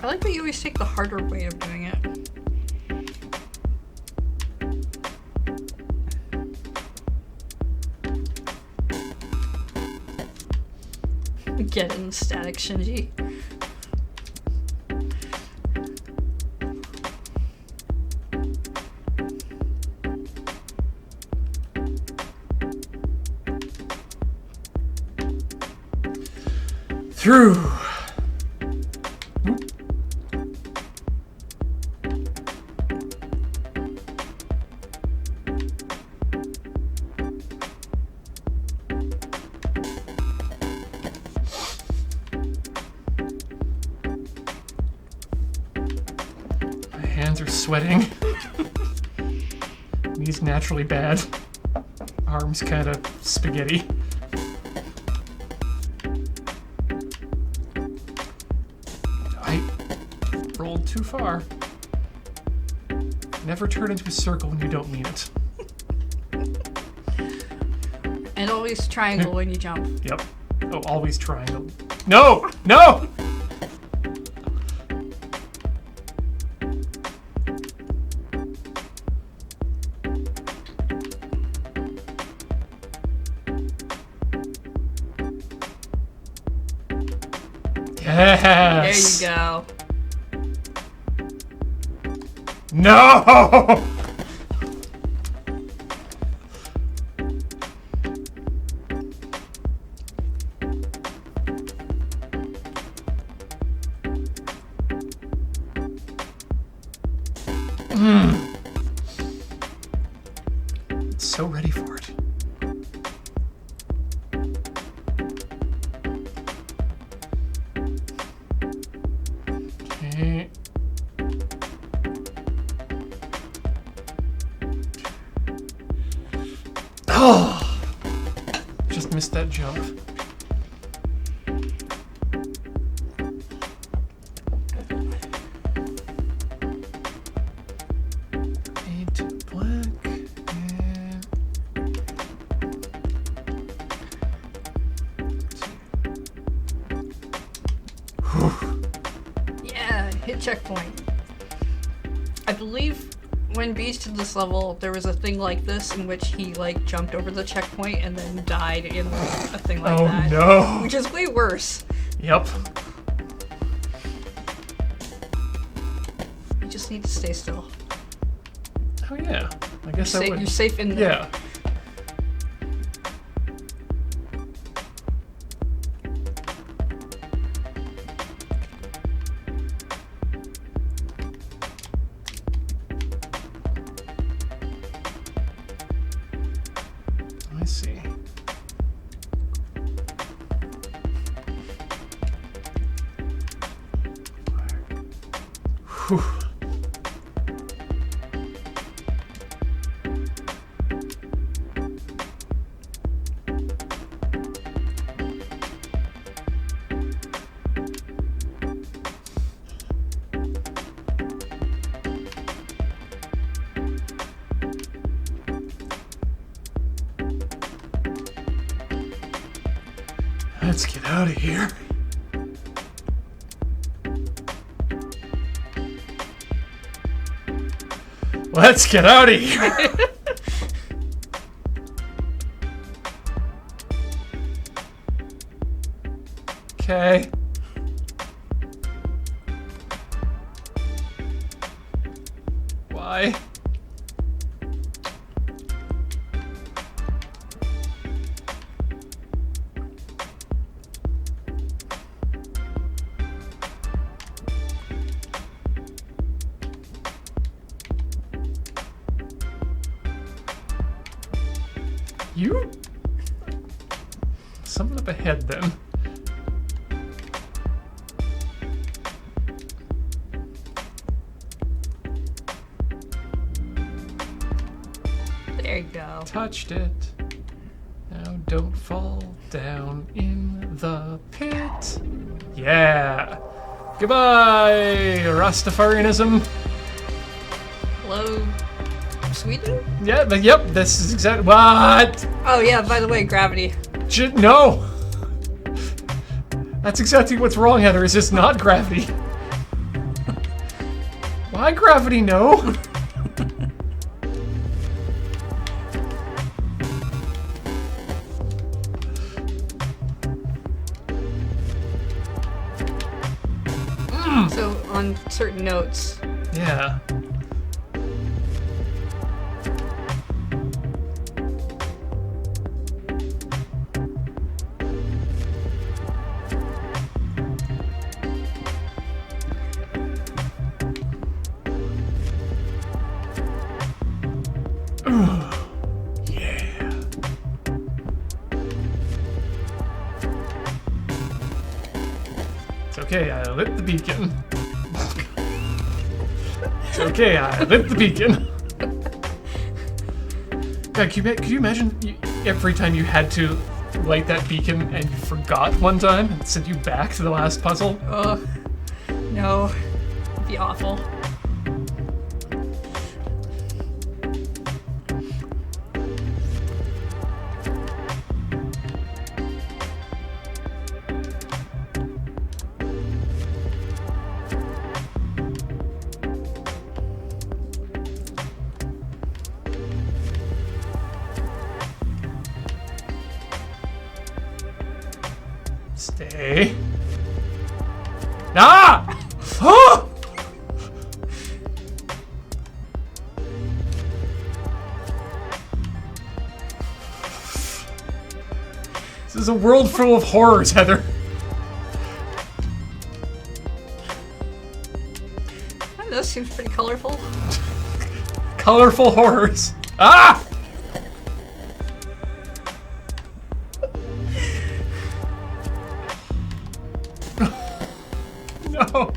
B: I like that you always take the harder way of doing it. Get in, static Shinji.
A: Through. My hands are sweating. Knees naturally bad. Arms kind of spaghetti. I rolled too far. Never turn into a circle when you don't mean it.
B: And always triangle when you jump.
A: Yep. Oh, always triangle. No! No! Yes!
B: There you go.
A: No! So ready for it. Okay. Oh! Just missed that jump. Fade to black and
B: Yeah, hit checkpoint. I believe when Beast did this level, there was a thing like this in which he like jumped over the checkpoint and then died in a thing like
A: oh
B: that.
A: no!
B: Which is way worse.
A: Yep.
B: You just need to stay still.
A: Oh yeah. I guess I would.
B: You're safe in there.
A: Yeah. I see. Whew. Let's get out of here. Let's get out of here. Okay. Why? You? Something up ahead then.
B: There you go.
A: Touched it. Now don't fall down in the pit. Yeah. Goodbye, Rastafarianism.
B: Hello, Sweden?
A: Yeah, yep, this is exactly what?
B: Oh yeah, by the way, gravity.
A: No. That's exactly what's wrong, Heather. Is this not gravity? Why gravity? No.
B: So on certain notes,
A: Yeah. okay, I lit the beacon. It's okay, I lit the beacon. God, could you imagine every time you had to light that beacon and you forgot one time and it sent you back to the last puzzle?
B: Ugh. No. It'd be awful.
A: Stay. Ah! Oh! This is a world full of horrors, Heather.
B: That seems pretty colorful.
A: Colorful horrors. Ah! No.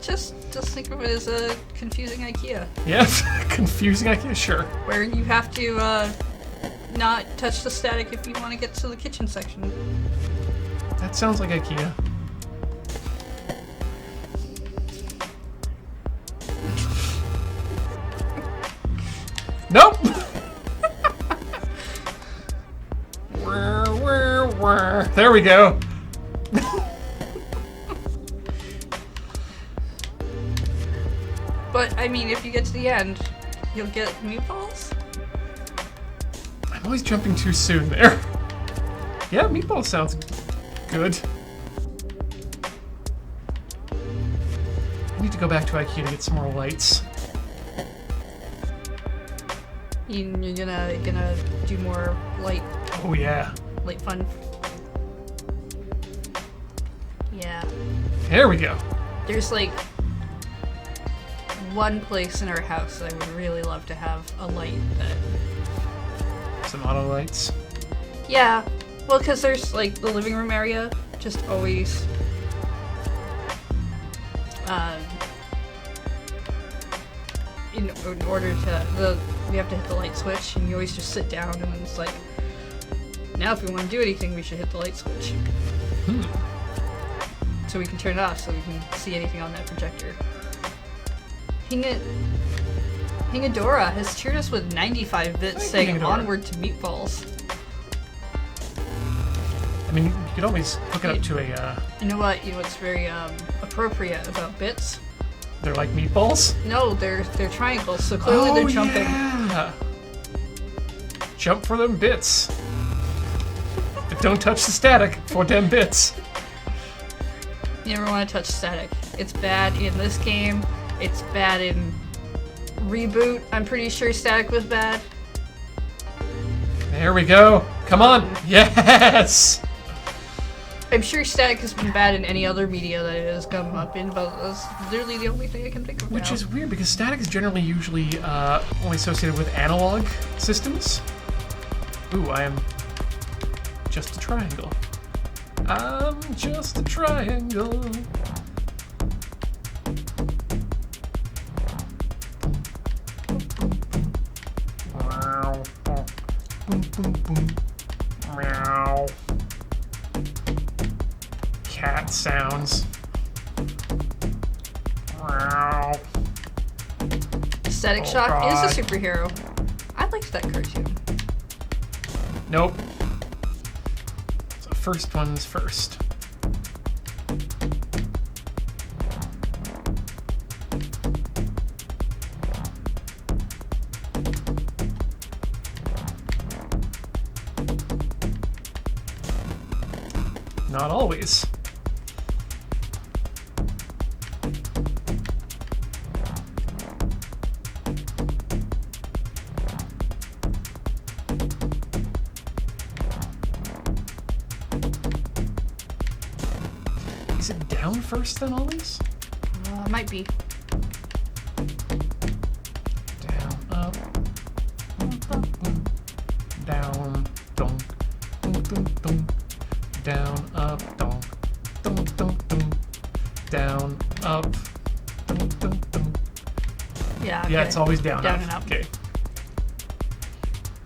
B: Just think of it as a confusing IKEA.
A: Yeah, confusing idea, sure.
B: Where you have to not touch the static if you want to get to the kitchen section.
A: That sounds like IKEA. Nope! There we go.
B: But, I mean, if you get to the end, you'll get meatballs?
A: I'm always jumping too soon there. Yeah, meatball sounds good. I need to go back to IKEA to get some more lights.
B: You're gonna do more light
A: Oh yeah.
B: fun. Yeah.
A: There we go.
B: There's like one place in our house that I would really love to have a light that.
A: Some auto lights.
B: Yeah. Well, because there's like the living room area just always. In order to we have to hit the light switch, and you always just sit down, and then it's like, now if we want to do anything, we should hit the light switch. So we can turn it off, so we can see anything on that projector. Hingadora has cheered us with 95 bits, saying
A: Hingadora.
B: onward to meatballs.
A: I mean, you could always hook it up to a.
B: You know what? You know what's very appropriate about bits?
A: They're like meatballs.
B: No, they're triangles, so clearly they're jumping.
A: Yeah. Jump for them bits. But don't touch the static for them bits.
B: You never want to touch static. It's bad in this game. It's bad in Reboot. I'm pretty sure static was bad.
A: There we go. Come on. Yes.
B: I'm sure static has been bad in any other media that it has come up in, but that's literally the only thing I can think of
A: Which
B: now.
A: is weird because static is generally usually only associated with analog systems. Ooh, I am just a triangle. I'm just a triangle. Wow. Boom, boom, boom. Meow. Cat sounds. Meow.
B: Static
A: Oh,
B: Shock
A: God.
B: is a superhero. I liked that cartoon.
A: Nope. So first one's first. Not always. down first then always?
B: Might be.
A: Down, up. Down, dunk, dunk, dunk, dunk. Down, up, dunk, dunk, dunk, dunk. Down, up, dunk, dunk, dunk.
B: Yeah. Okay.
A: Yeah, it's always down,
B: Down
A: up.
B: and up.
A: Okay.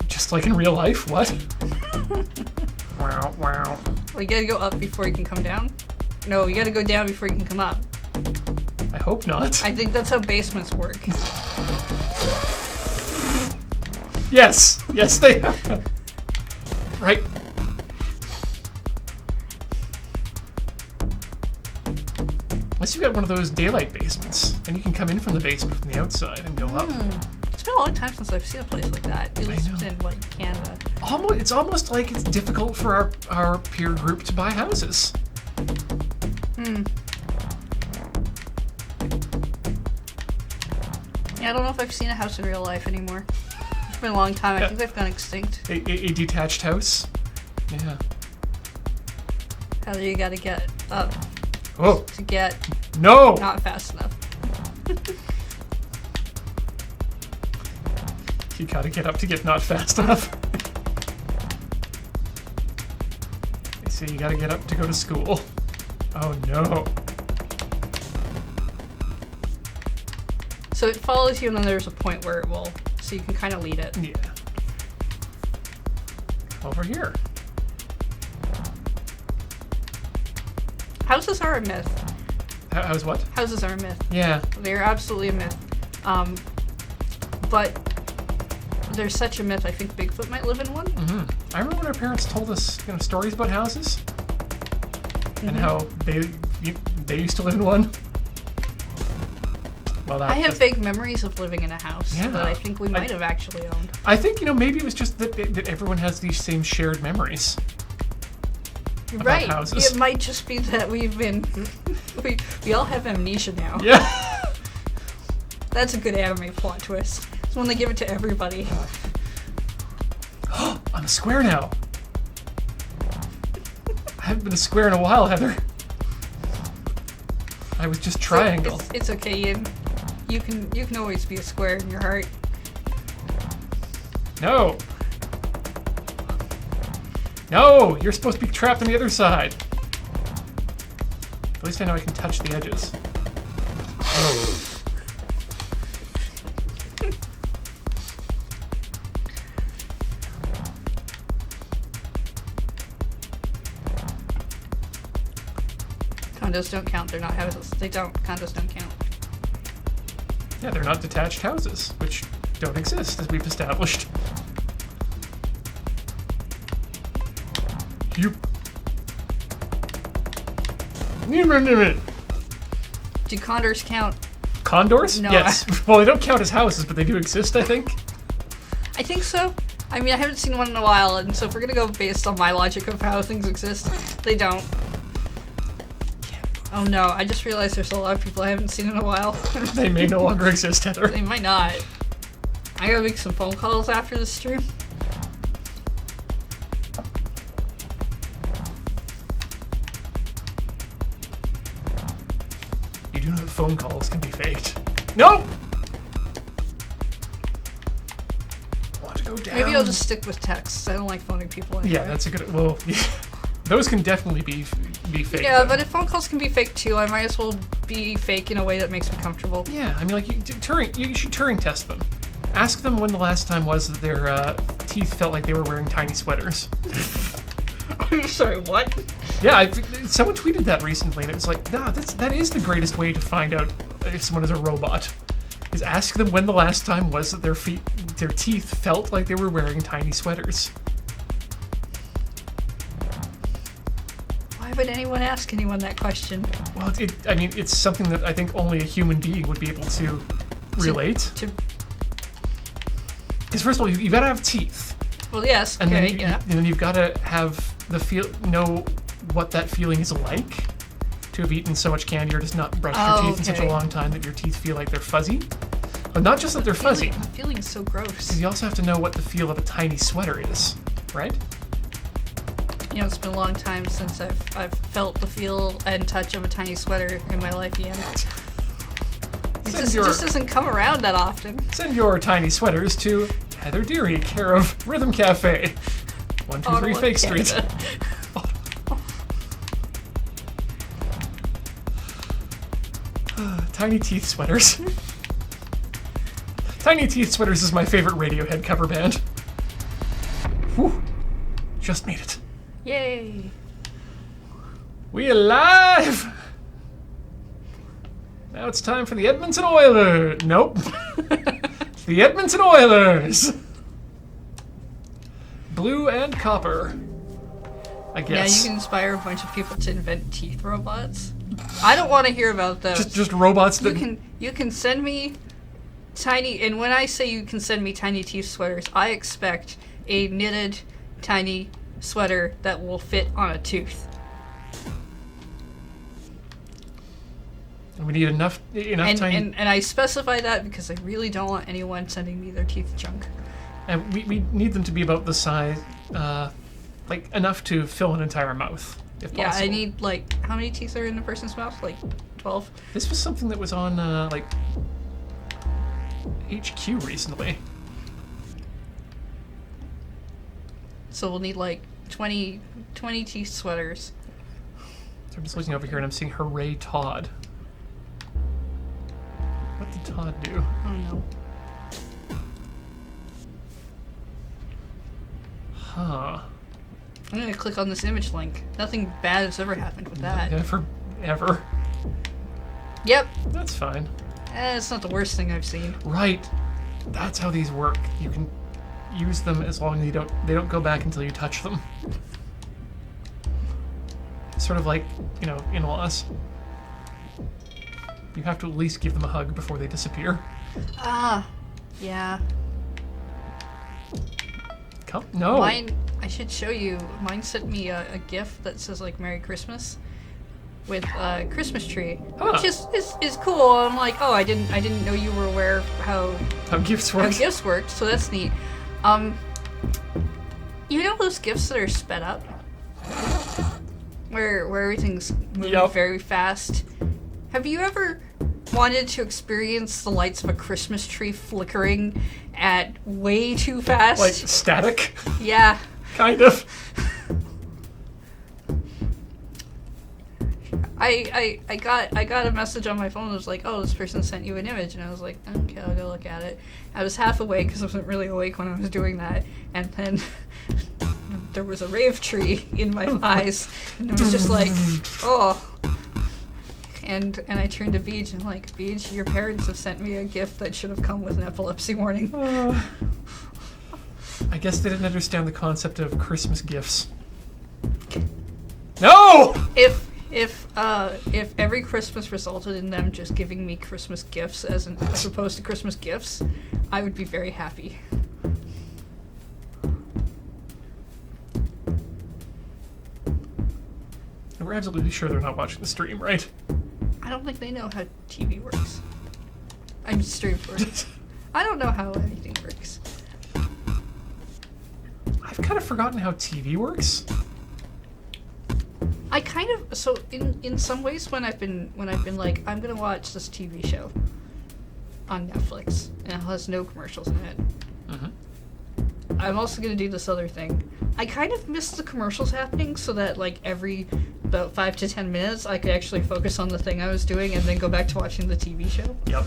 A: Just like in real life, what? Wow, wow.
B: Well, you gotta go up before you can come down. No, you gotta go down before you can come up.
A: I hope not.
B: I think that's how basements work.
A: Yes, yes, they right. Unless you got one of those daylight basements, and you can come in from the basement from the outside and go up.
B: It's been a long time since I've seen a place like that. At least
A: know.
B: in like Canada.
A: It's almost like it's difficult for our peer group to buy houses.
B: Yeah, I don't know if I've seen a house in real life anymore. It's been a long time. I
A: Yeah.
B: think they've gone extinct.
A: A detached house. Yeah.
B: How do you gotta get up
A: Oh
B: to get
A: no!
B: not fast enough?
A: You gotta get up to get not fast enough. They say you gotta get up to go to school. Oh no.
B: So it follows you, and then there's a point where it will, so you can kind of lead it.
A: Yeah. Over here.
B: Houses are a myth.
A: How's what?
B: Houses are a myth.
A: Yeah.
B: They're absolutely a myth. But there's such a myth. I think Bigfoot might live in one.
A: I remember when our parents told us, stories about houses, and how they used to live in one. Well,
B: I have vague memories of living in a house
A: Yeah.
B: that I think we might have actually owned.
A: I think maybe it was just that everyone has these same shared memories.
B: You're
A: About
B: right.
A: houses.
B: It might just be that we've been we all have amnesia now.
A: Yeah.
B: That's a good anime plot twist. It's when they give it to everybody.
A: I'm a square now. I haven't been a square in a while, Heather. I was just triangle.
B: It's okay, Ian. You can always be a square in your heart.
A: No. No, you're supposed to be trapped on the other side. At least I know I can touch the edges.
B: Condos don't count. They're not houses. Condos don't count.
A: Yeah, they're not detached houses, which don't exist, as we've established. You.
B: Do condors count?
A: Condors?
B: No.
A: Yes. Well, they don't count as houses, but they do exist, I think.
B: I think so. I mean, I haven't seen one in a while, and so if we're gonna go based on my logic of how things exist, they don't. Oh no, I just realized there's a lot of people I haven't seen in a while.
A: They may no longer exist, Heather.
B: They might not. I gotta make some phone calls after this stream.
A: You do know that phone calls can be faked. No! I want to go down.
B: Maybe I'll just stick with texts. I don't like phoning people anyway.
A: Yeah, that's a good. Well, yeah, those can definitely be fake.
B: Yeah,
A: though.
B: but if phone calls can be fake too, I might as well be fake in a way that makes me comfortable.
A: Yeah, I mean, like you should Turing test them. Ask them when the last time was that their teeth felt like they were wearing tiny sweaters.
B: I'm sorry, what?
A: Yeah, someone tweeted that recently, and it was like, nah, that is the greatest way to find out if someone is a robot. Is ask them when the last time was that their teeth felt like they were wearing tiny sweaters.
B: Why would anyone ask anyone that question?
A: Well, it's something that I think only a human being would be able to relate. Because first of all, you gotta have teeth,
B: Well, yes.
A: and
B: Okay.
A: then
B: Yeah.
A: and then you've gotta have know what that feeling is like to have eaten so much candy or just not brushed your teeth in such a
B: okay.
A: long time that your teeth feel like they're fuzzy. But not just that they're fuzzy.
B: The feeling is so gross.
A: You also have to know what the feel of a tiny sweater is, right?
B: You know, it's been a long time since I've felt the feel and touch of a tiny sweater in my life again. It just doesn't come around that often.
A: Send your tiny sweaters to Heather Deary, care of Rhythm Cafe, 123 Fake Street. Tiny Teeth Sweaters. Tiny Teeth Sweaters is my favorite Radiohead cover band. Whew. Just made it.
B: Yay!
A: We alive! Now it's time for the Edmonton Oilers. Nope. The Edmonton Oilers. Blue and copper. I guess.
B: Yeah, you can inspire a bunch of people to invent teeth robots. I don't want to hear about those.
A: Just robots that...
B: You can send me tiny... And when I say you can send me tiny teeth sweaters, I expect a knitted tiny sweater that will fit on a tooth.
A: We need enough tiny...
B: And I specify that because I really don't want anyone sending me their teeth junk.
A: And we need them to be about the size, like enough to fill an entire mouth, if
B: Yeah,
A: possible.
B: I need, like, how many teeth are in a person's mouth? Like, 12?
A: This was something that was on, like, HQ recently.
B: So we'll need, like, 20 teeth sweaters.
A: So I'm just looking over here and I'm seeing Hooray Todd. What did Todd do?
B: I don't know.
A: Huh.
B: I'm gonna click on this image link. Nothing bad has ever happened with that.
A: Ever.
B: Yep.
A: That's fine.
B: It's not the worst thing I've seen.
A: Right. That's how these work. You can use them as long as they don't go back until you touch them. Sort of like, in-laws. You have to at least give them a hug before they disappear.
B: Ah, yeah.
A: Come, no.
B: Mine, I should show you. Mine sent me a GIF that says like "Merry Christmas" with a Christmas tree, which is cool. I'm like, oh, I didn't know you were aware of how
A: gifts work.
B: How gifts worked, so that's neat. You know those GIFs that are sped up, where everything's moving very fast. Have you ever wanted to experience the lights of a Christmas tree flickering at way too fast?
A: Like static?
B: Yeah.
A: Kind of.
B: I got a message on my phone that was like, oh, this person sent you an image, and I was like, okay, I'll go look at it. I was half awake because I wasn't really awake when I was doing that, and then there was a rave tree in my eyes, and I was just like, oh. And I turned to Beej and I'm like, Beej, your parents have sent me a gift that should have come with an epilepsy warning.
A: I guess they didn't understand the concept of Christmas gifts. No!
B: If every Christmas resulted in them just giving me Christmas gifts as opposed to Christmas gifts, I would be very happy.
A: And we're absolutely sure they're not watching the stream, right?
B: I don't think they know how TV works. I mean, stream works. I don't know how anything works.
A: I've kind of forgotten how TV works.
B: I kind of in some ways when I've been like, I'm gonna watch this TV show on Netflix and it has no commercials in it. I'm also gonna do this other thing. I kind of miss the commercials happening so that like every about 5 to 10 minutes I could actually focus on the thing I was doing and then go back to watching the TV show.
A: Yep.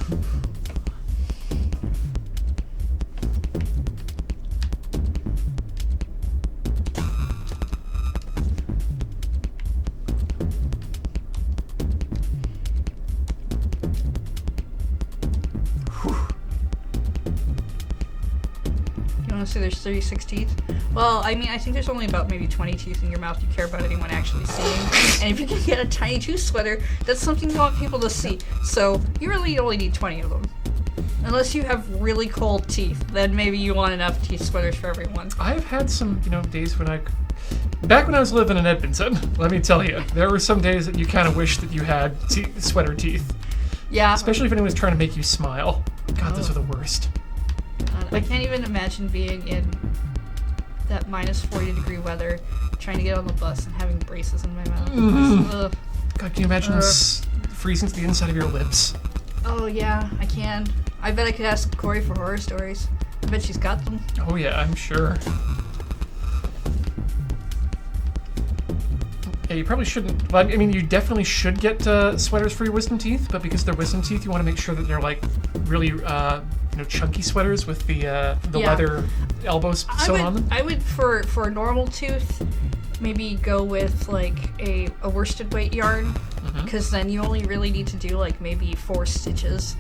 B: So there's 36 teeth. Well, I mean, I think there's only about maybe 20 teeth in your mouth you care about anyone actually seeing. And if you can get a tiny tooth sweater, that's something you want people to see. So you really only need 20 of them. Unless you have really cold teeth, then maybe you want enough teeth sweaters for everyone.
A: I've had some, days when back when I was living in Edmonton, let me tell you, there were some days that you kind of wish that you had sweater teeth.
B: Yeah.
A: Especially if anyone was trying to make you smile. God, those are the worst.
B: I can't even imagine being in that minus 40-degree weather, trying to get on the bus and having braces in my mouth. Ugh.
A: God, can you imagine freezing to the inside of your lips?
B: Oh yeah, I can. I bet I could ask Corey for horror stories. I bet she's got them.
A: Oh yeah, I'm sure. Yeah, you probably shouldn't. Well, I mean, you definitely should get sweaters for your wisdom teeth, but because they're wisdom teeth, you want to make sure that they're like really, chunky sweaters with the leather elbows sewn on them.
B: I would for a normal tooth, maybe go with like a worsted weight yarn, because then you only really need to do like maybe 4 stitches.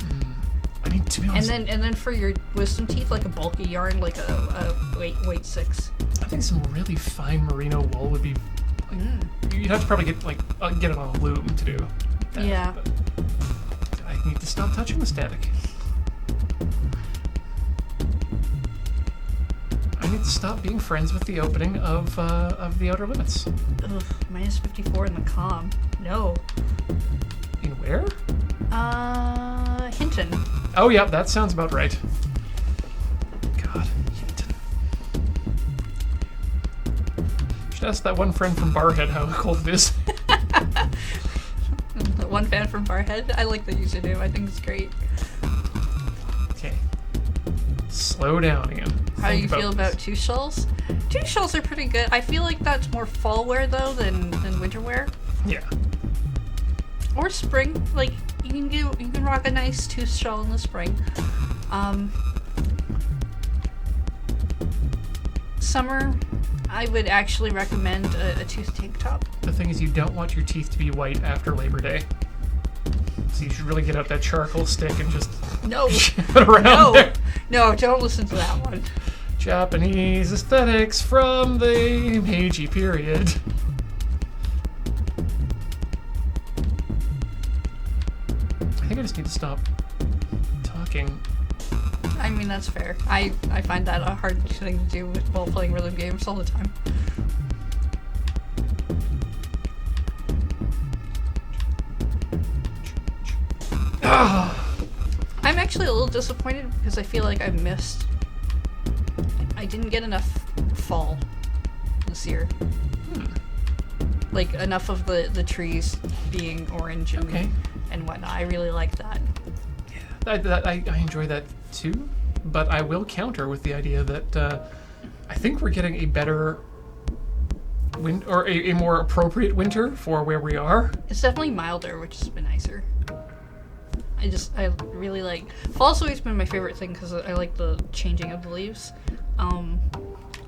A: I mean, to be honest,
B: and then for your wisdom teeth, like a bulky yarn, like a weight 6.
A: I think some really fine merino wool would be. You'd have to probably get it on a loom to do that.
B: Yeah.
A: But I need to stop touching the static. I need to stop being friends with the opening of the Outer Limits.
B: Ugh, minus 54 in the comm. No.
A: In where?
B: Hinton.
A: Oh yeah, that sounds about right. God, Hinton. Should ask that one friend from Barhead how cold it is.
B: One fan from Barhead. I like the username. I think it's great.
A: Okay. Slow down again.
B: How do you feel about tooth shells? Tooth shells are pretty good. I feel like that's more fall wear though than winter wear.
A: Yeah.
B: Or spring. Like you can rock a nice tooth shell in the spring. Summer, I would actually recommend a tooth tank top.
A: The thing is, you don't want your teeth to be white after Labor Day. So you should really get out that charcoal stick and just
B: No.
A: shove it around there.
B: No, don't listen to that one.
A: Japanese aesthetics from the Meiji period. I think I just need to stop talking.
B: I mean, that's fair. I find that a hard thing to do while playing rhythm games all the time. I'm actually a little disappointed because I feel like I didn't get enough fall this year. Like enough of the trees being orange and whatnot. I really like that.
A: Yeah, I enjoy that too, but I will counter with the idea that I think we're getting a better or a more appropriate winter for where we are.
B: It's definitely milder, which has been nicer. I really like... Fall's always been my favorite thing because I like the changing of the leaves.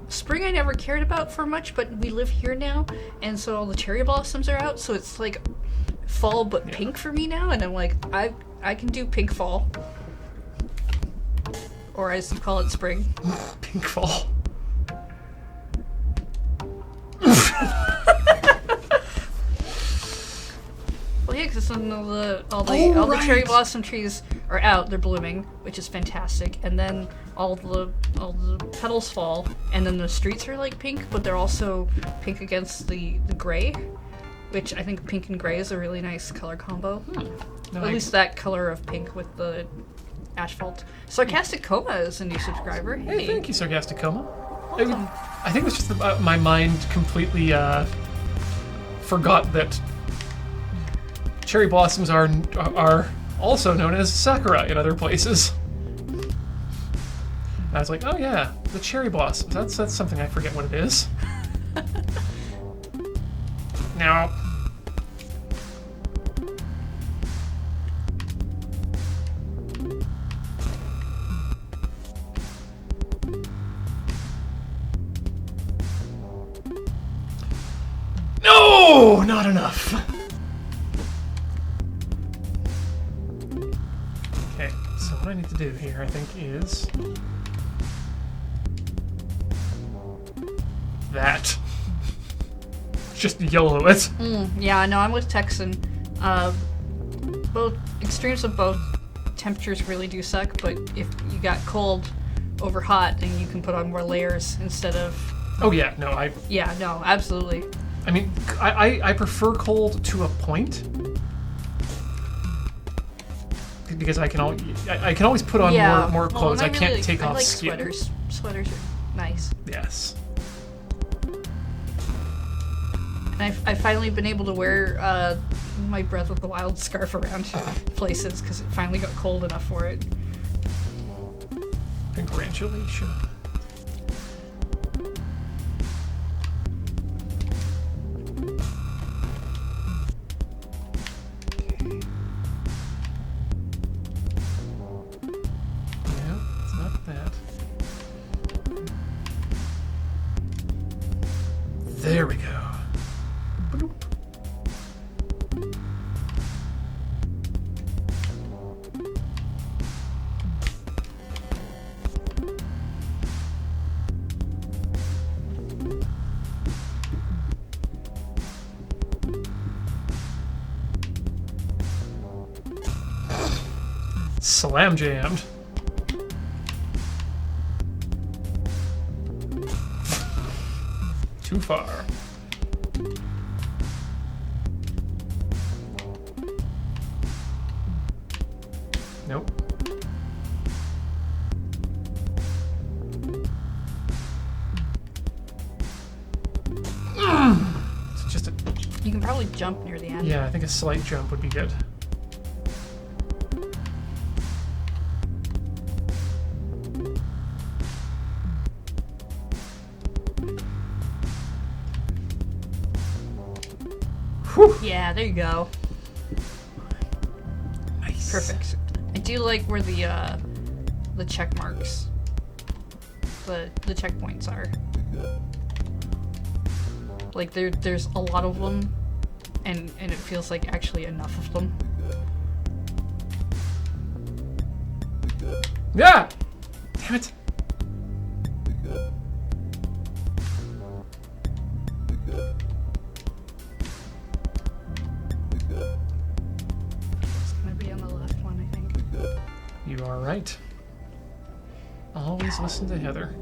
B: Spring I never cared about for much, but we live here now, and so all the cherry blossoms are out, so it's like fall but pink for me now, and I'm like, I can do pink fall. Or as you call it, spring.
A: Pink fall.
B: Well, yeah, because then all the cherry blossom trees are out; they're blooming, which is fantastic. And then all the petals fall, and then the streets are like pink, but they're also pink against the gray, which I think pink and gray is a really nice color combo.
A: No,
B: At least that color of pink with the asphalt. Sarcastic Coma is a new subscriber.
A: Hey, thank you, Sarcastic Coma. I think it's just that my mind completely forgot that cherry blossoms are also known as sakura in other places. And I was like, oh yeah, the cherry blossoms. That's something I forget what it is. Now. No, not enough. Okay, so what I need to do here, I think, is that. Just YOLO it.
B: Yeah, no, I'm with Texan. Both extremes of both temperatures really do suck, but if you got cold over hot, then you can put on more layers instead of...
A: Oh yeah, no,
B: Yeah, no, absolutely.
A: I mean, I prefer cold to a point. Because I can always put on more clothes. I can't take off
B: I like
A: skin.
B: sweaters. Sweaters are nice.
A: Yes.
B: And I've finally been able to wear my Breath of the Wild scarf around places because it finally got cold enough for it.
A: Congratulations. Yeah, it's not that. There we go. Bloop. Slam jammed. Too far. Nope. It's just a...
B: You can probably jump near the end.
A: Yeah, I think a slight jump would be good. Whew.
B: Yeah, there you go.
A: Nice.
B: Perfect. I do like where the check marks, the checkpoints are. Like there's a lot of them, and it feels like actually enough of them.
A: Yeah! Damn it.
B: It's gonna be on the left one, I think.
A: You are right. Always listen to Heather.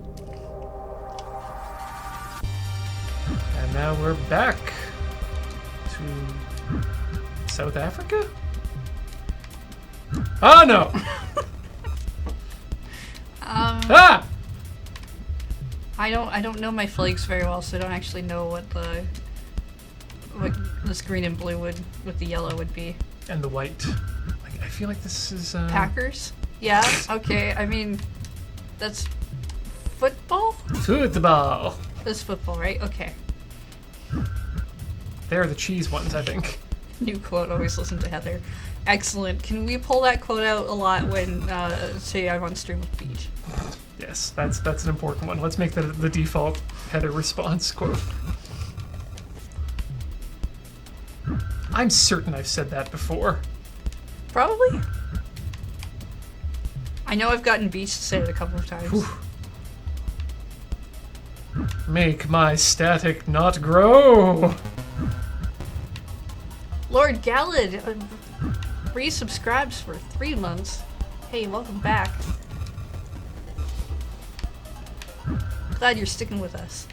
A: And now we're back to South Africa? Oh no! Ah!
B: I don't know my flags very well, so I don't actually know what this green and blue would, with the yellow would be.
A: And the white. I feel like this is
B: Packers? Yeah, okay. I mean, that's football?
A: football.
B: That's football, right? Okay.
A: They're the cheese ones, I think.
B: New quote, always listen to Heather. Excellent. Can we pull that quote out a lot when, say, I'm on stream with Beach?
A: Yes, that's an important one. Let's make that the default Heather response quote. I'm certain I've said that before.
B: Probably. I know I've gotten Beach to say it a couple of times.
A: Whew. Make my static not grow.
B: Lord Gallad resubscribes for 3 months. Hey, welcome back. Glad you're sticking with us.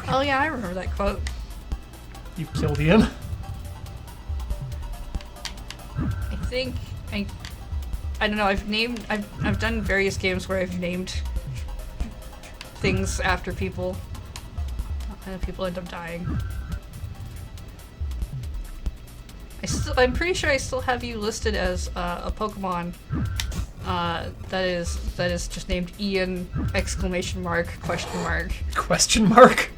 B: Oh yeah, I remember that quote.
A: You killed Ian.
B: I think I don't know. I've done various games where I've named things after people, and people end up dying. I'm pretty sure I still have you listed as a Pokemon that is just named Ian ! Question mark.
A: Question mark.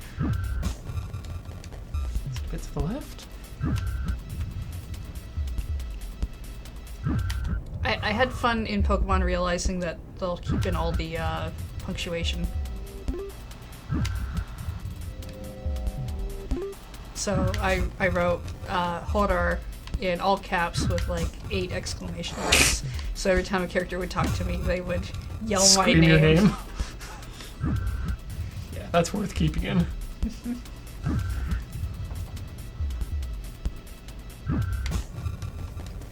A: It's a bit to the left.
B: I had fun in Pokemon realizing that they'll keep in all the punctuation. So I wrote Hodor in all caps with like 8 exclamation marks. So every time a character would talk to me, they would yell
A: Scream
B: my name.
A: your name. Yeah, that's worth keeping in.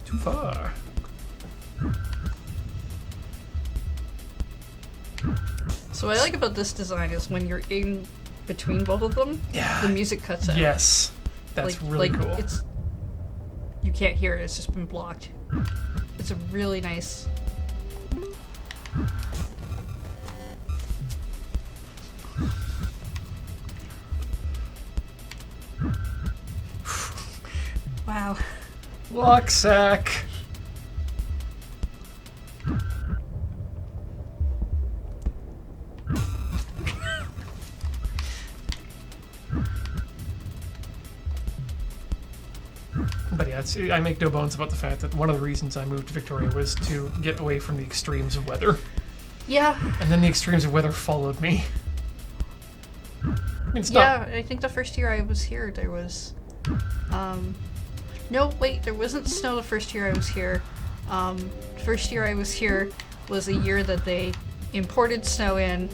A: Too far.
B: So what I like about this design is when you're between both of them,
A: Yeah.
B: the music cuts out.
A: Yes. That's really cool.
B: You can't hear it, it's just been blocked. It's a really nice... Wow.
A: Lock sack. But yeah, I make no bones about the fact that one of the reasons I moved to Victoria was to get away from the extremes of weather.
B: Yeah.
A: And then the extremes of weather followed me. I mean, it's not...
B: I think the first year I was here, there was... No, wait, there wasn't snow the first year I was here. First year I was here was a year that they imported snow in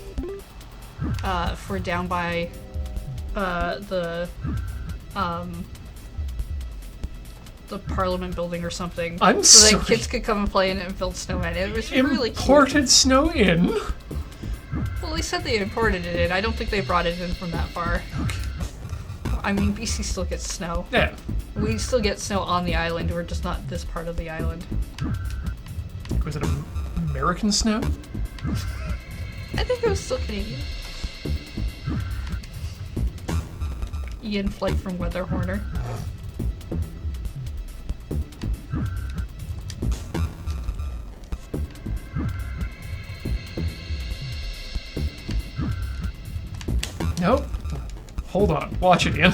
B: for down by the Parliament building or something.
A: I'm
B: so
A: sorry.
B: that kids could come and play in it and build snowmen. It was really cute.
A: Imported snow in?
B: Well, they said they imported it in. I don't think they brought it in from that far.
A: Okay.
B: I mean, BC still gets snow.
A: Yeah.
B: We still get snow on the island. We're just not this part of the island.
A: Was it American snow?
B: I think it was still Canadian. Ian Flight from Weather Horner.
A: Nope. Hold on. Watch it, Ian.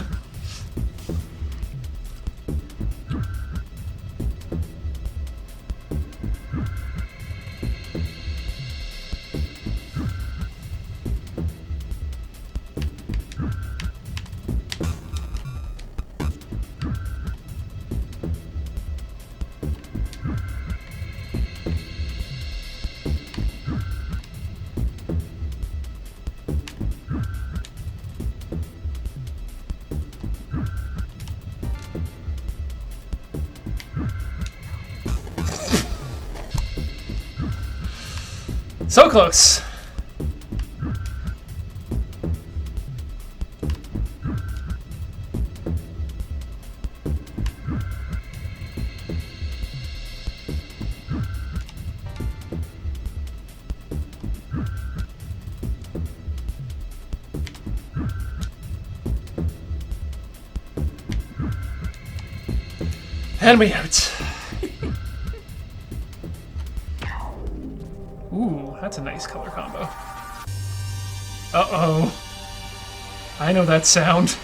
A: So close. And we out. Ooh, that's a nice color combo. Uh-oh. I know that sound.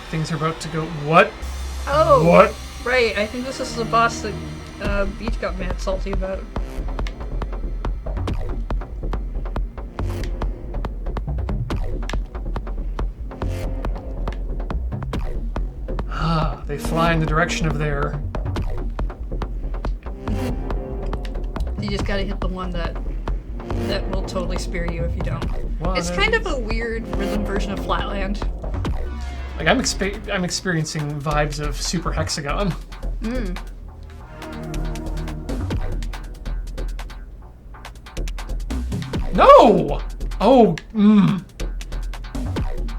A: Things are about to go... What?
B: Oh!
A: What?
B: Right, I think this is the boss that Beach got mad salty about.
A: Ah, they fly in the direction of their...
B: You just gotta hit the one that will totally spear you if you don't. It's kind of a weird rhythm version of Flatland.
A: Like, I'm experiencing vibes of Super Hexagon. No! Oh,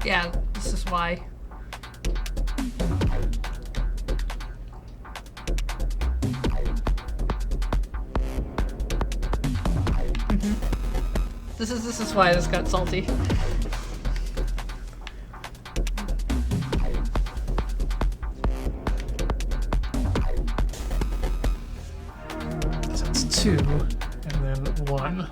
B: Yeah, this is why. This is why this got salty.
A: So it's 2, and then 1.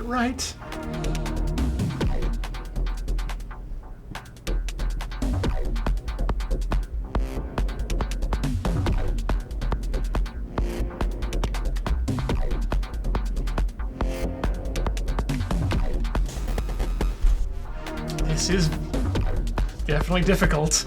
A: right. This is definitely difficult.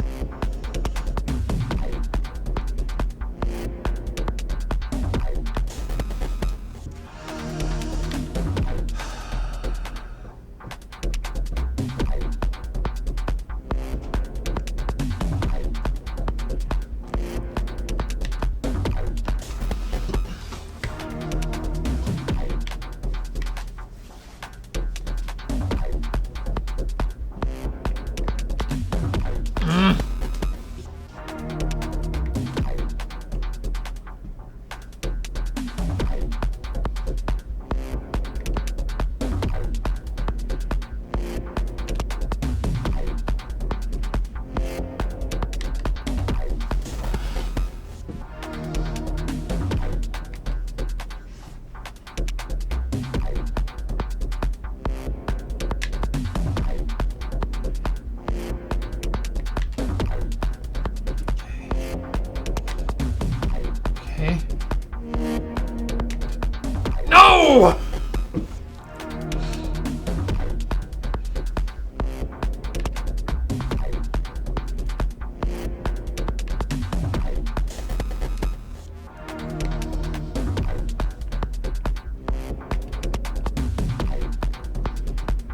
A: Okay. No!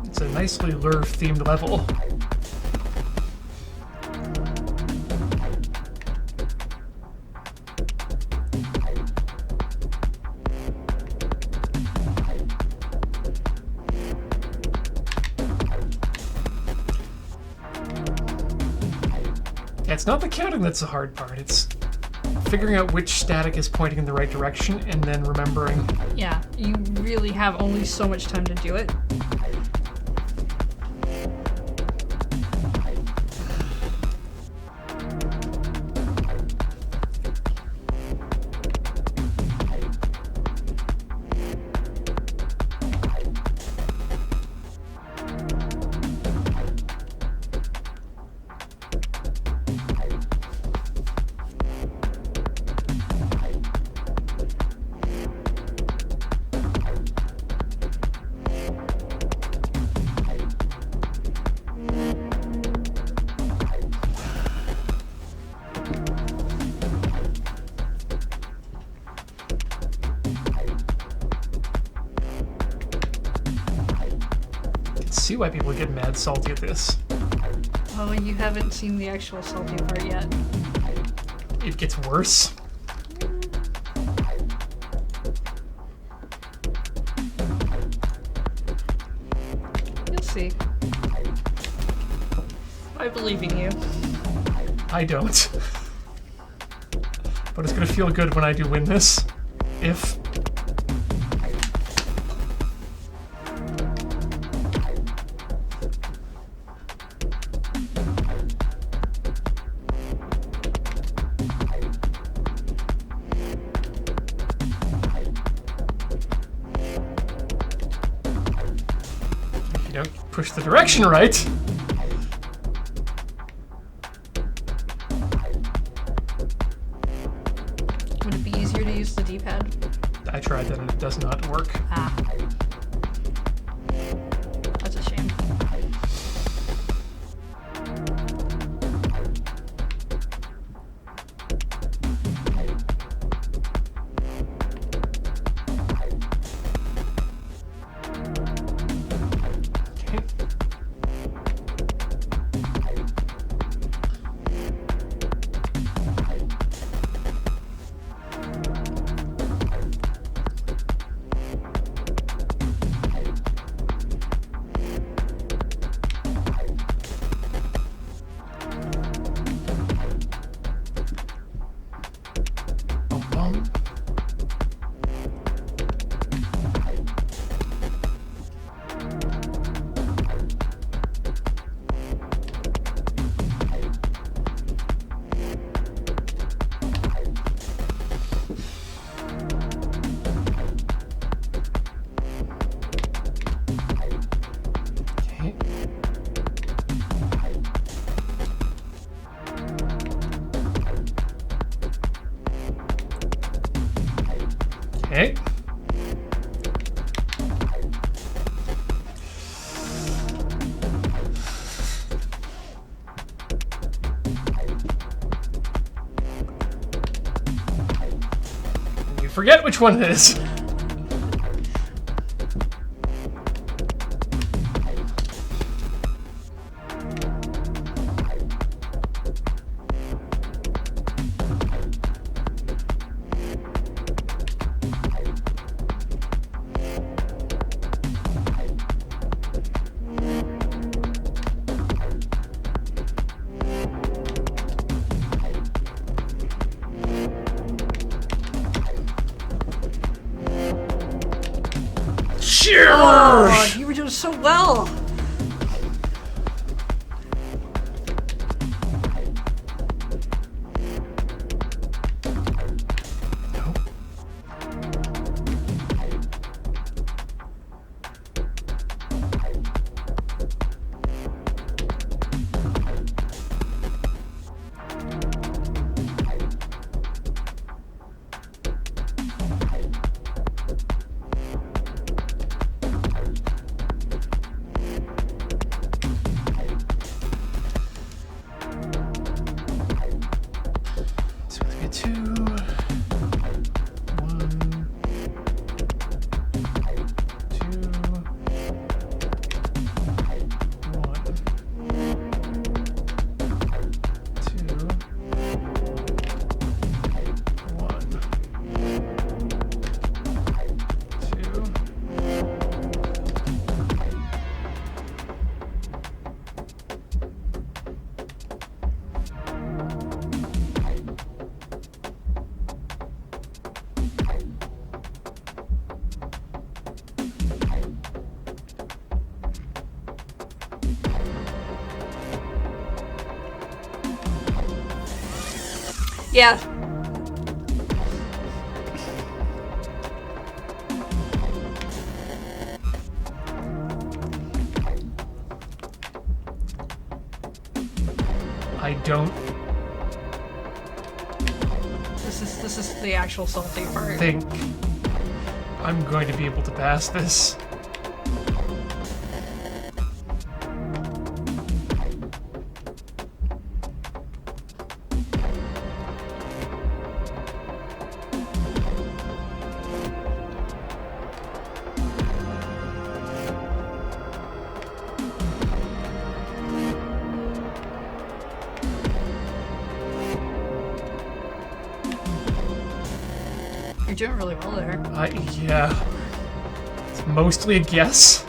A: It's a nicely lure-themed level. Yeah, it's not the counting that's the hard part. It's figuring out which static is pointing in the right direction and then remembering.
B: Yeah, you really have only so much time to do it.
A: See why people get mad salty at this.
B: Oh, you haven't seen the actual salty part yet.
A: It gets worse.
B: You'll see. I believe in you.
A: I don't. But it's gonna feel good when I do win this. If. You don't push the direction right.
B: Would it be easier to use the D-pad?
A: I tried that and it does not work.
B: Ah. That's a shame.
A: Okay. Okay. You forget which one it is.
B: Oh, you were doing so well. Yeah.
A: I don't
B: This is the actual salty part.
A: think I'm going to be able to pass this.
B: You're doing really well there.
A: Yeah. It's mostly a guess.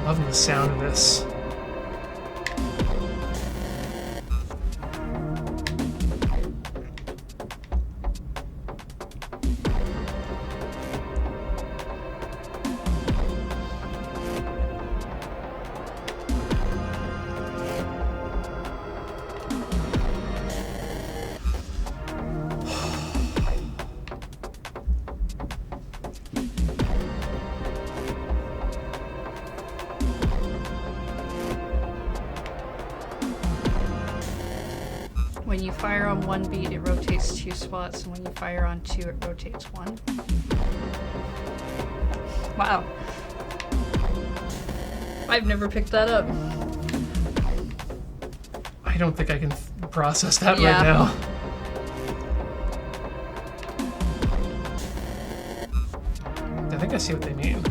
A: Loving the sound of this.
B: fire on one beat, it rotates 2 spots, and when you fire on 2, it rotates 1. Wow. I've never picked that up.
A: I don't think I can process that
B: Yeah.
A: right now. I think I see what they mean.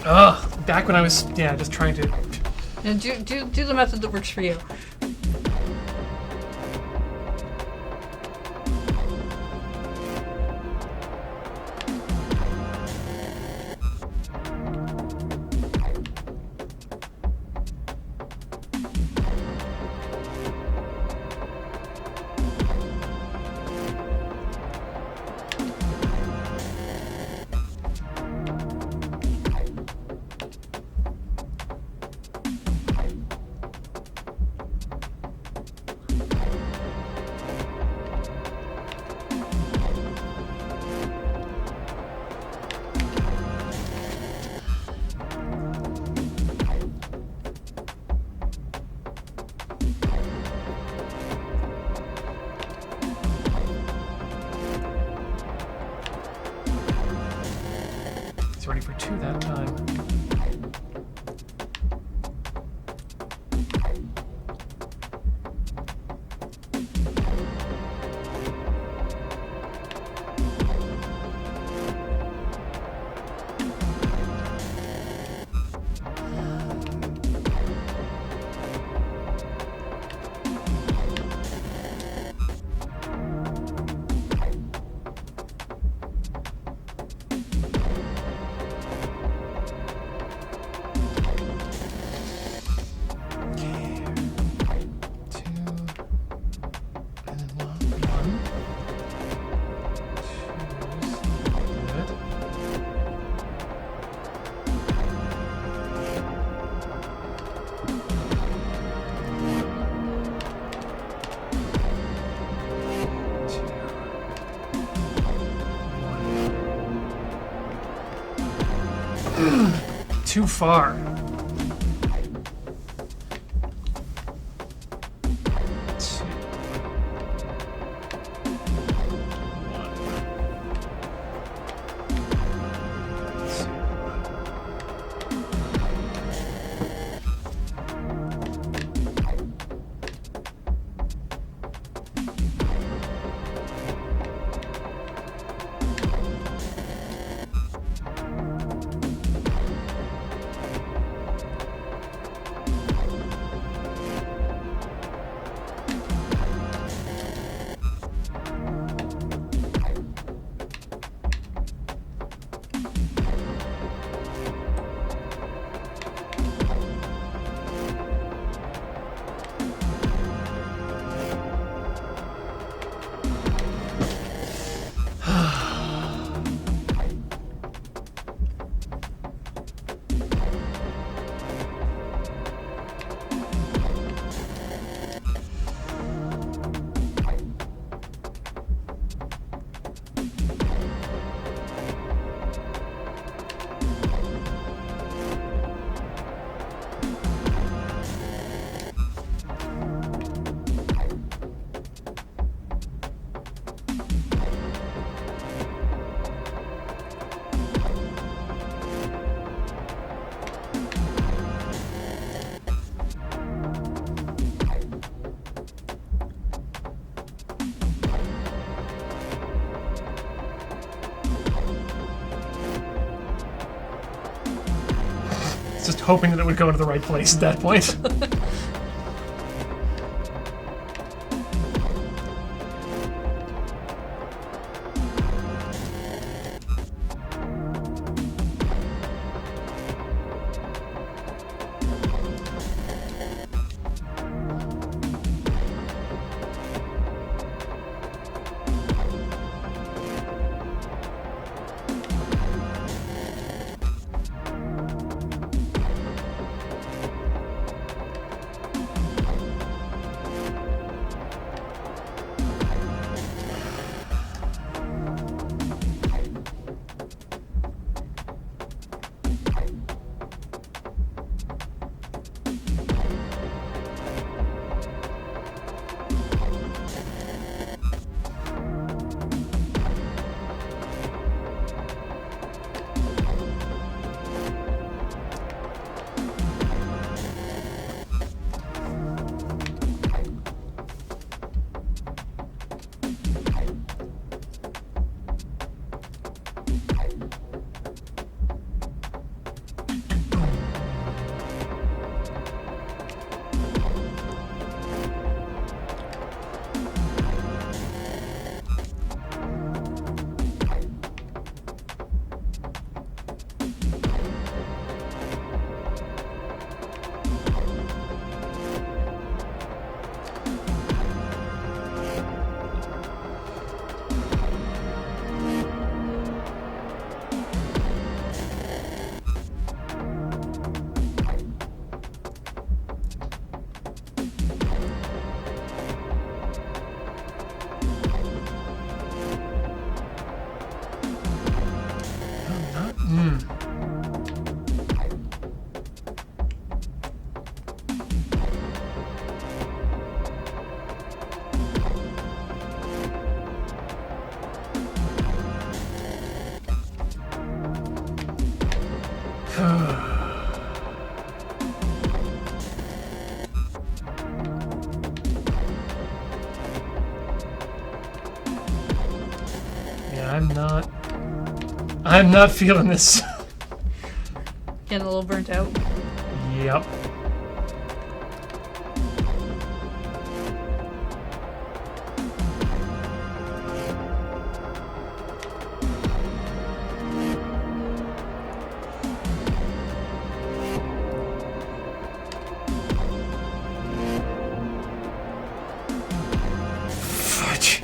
A: Ugh, back when I was, just trying to...
B: And do the method that works for you.
A: It's ready for 2 that time. Too far. Just hoping that it would go into the right place at that point. Yeah, I'm not feeling this.
B: Getting a little burnt out.
A: Yep. Fudge.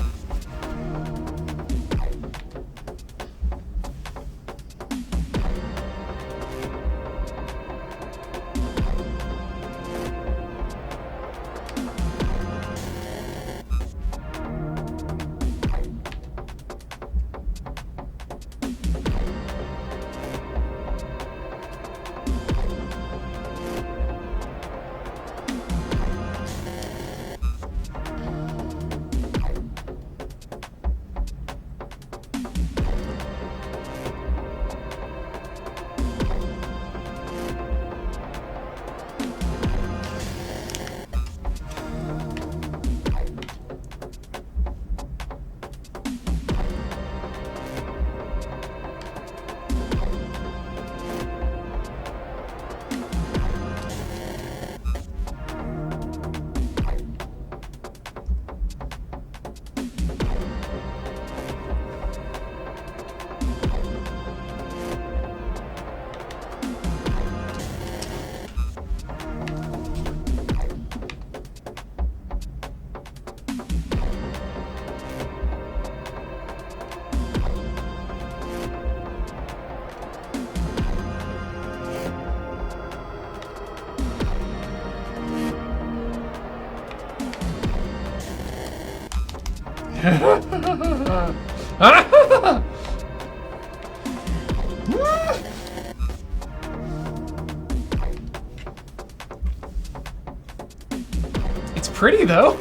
A: It's pretty though.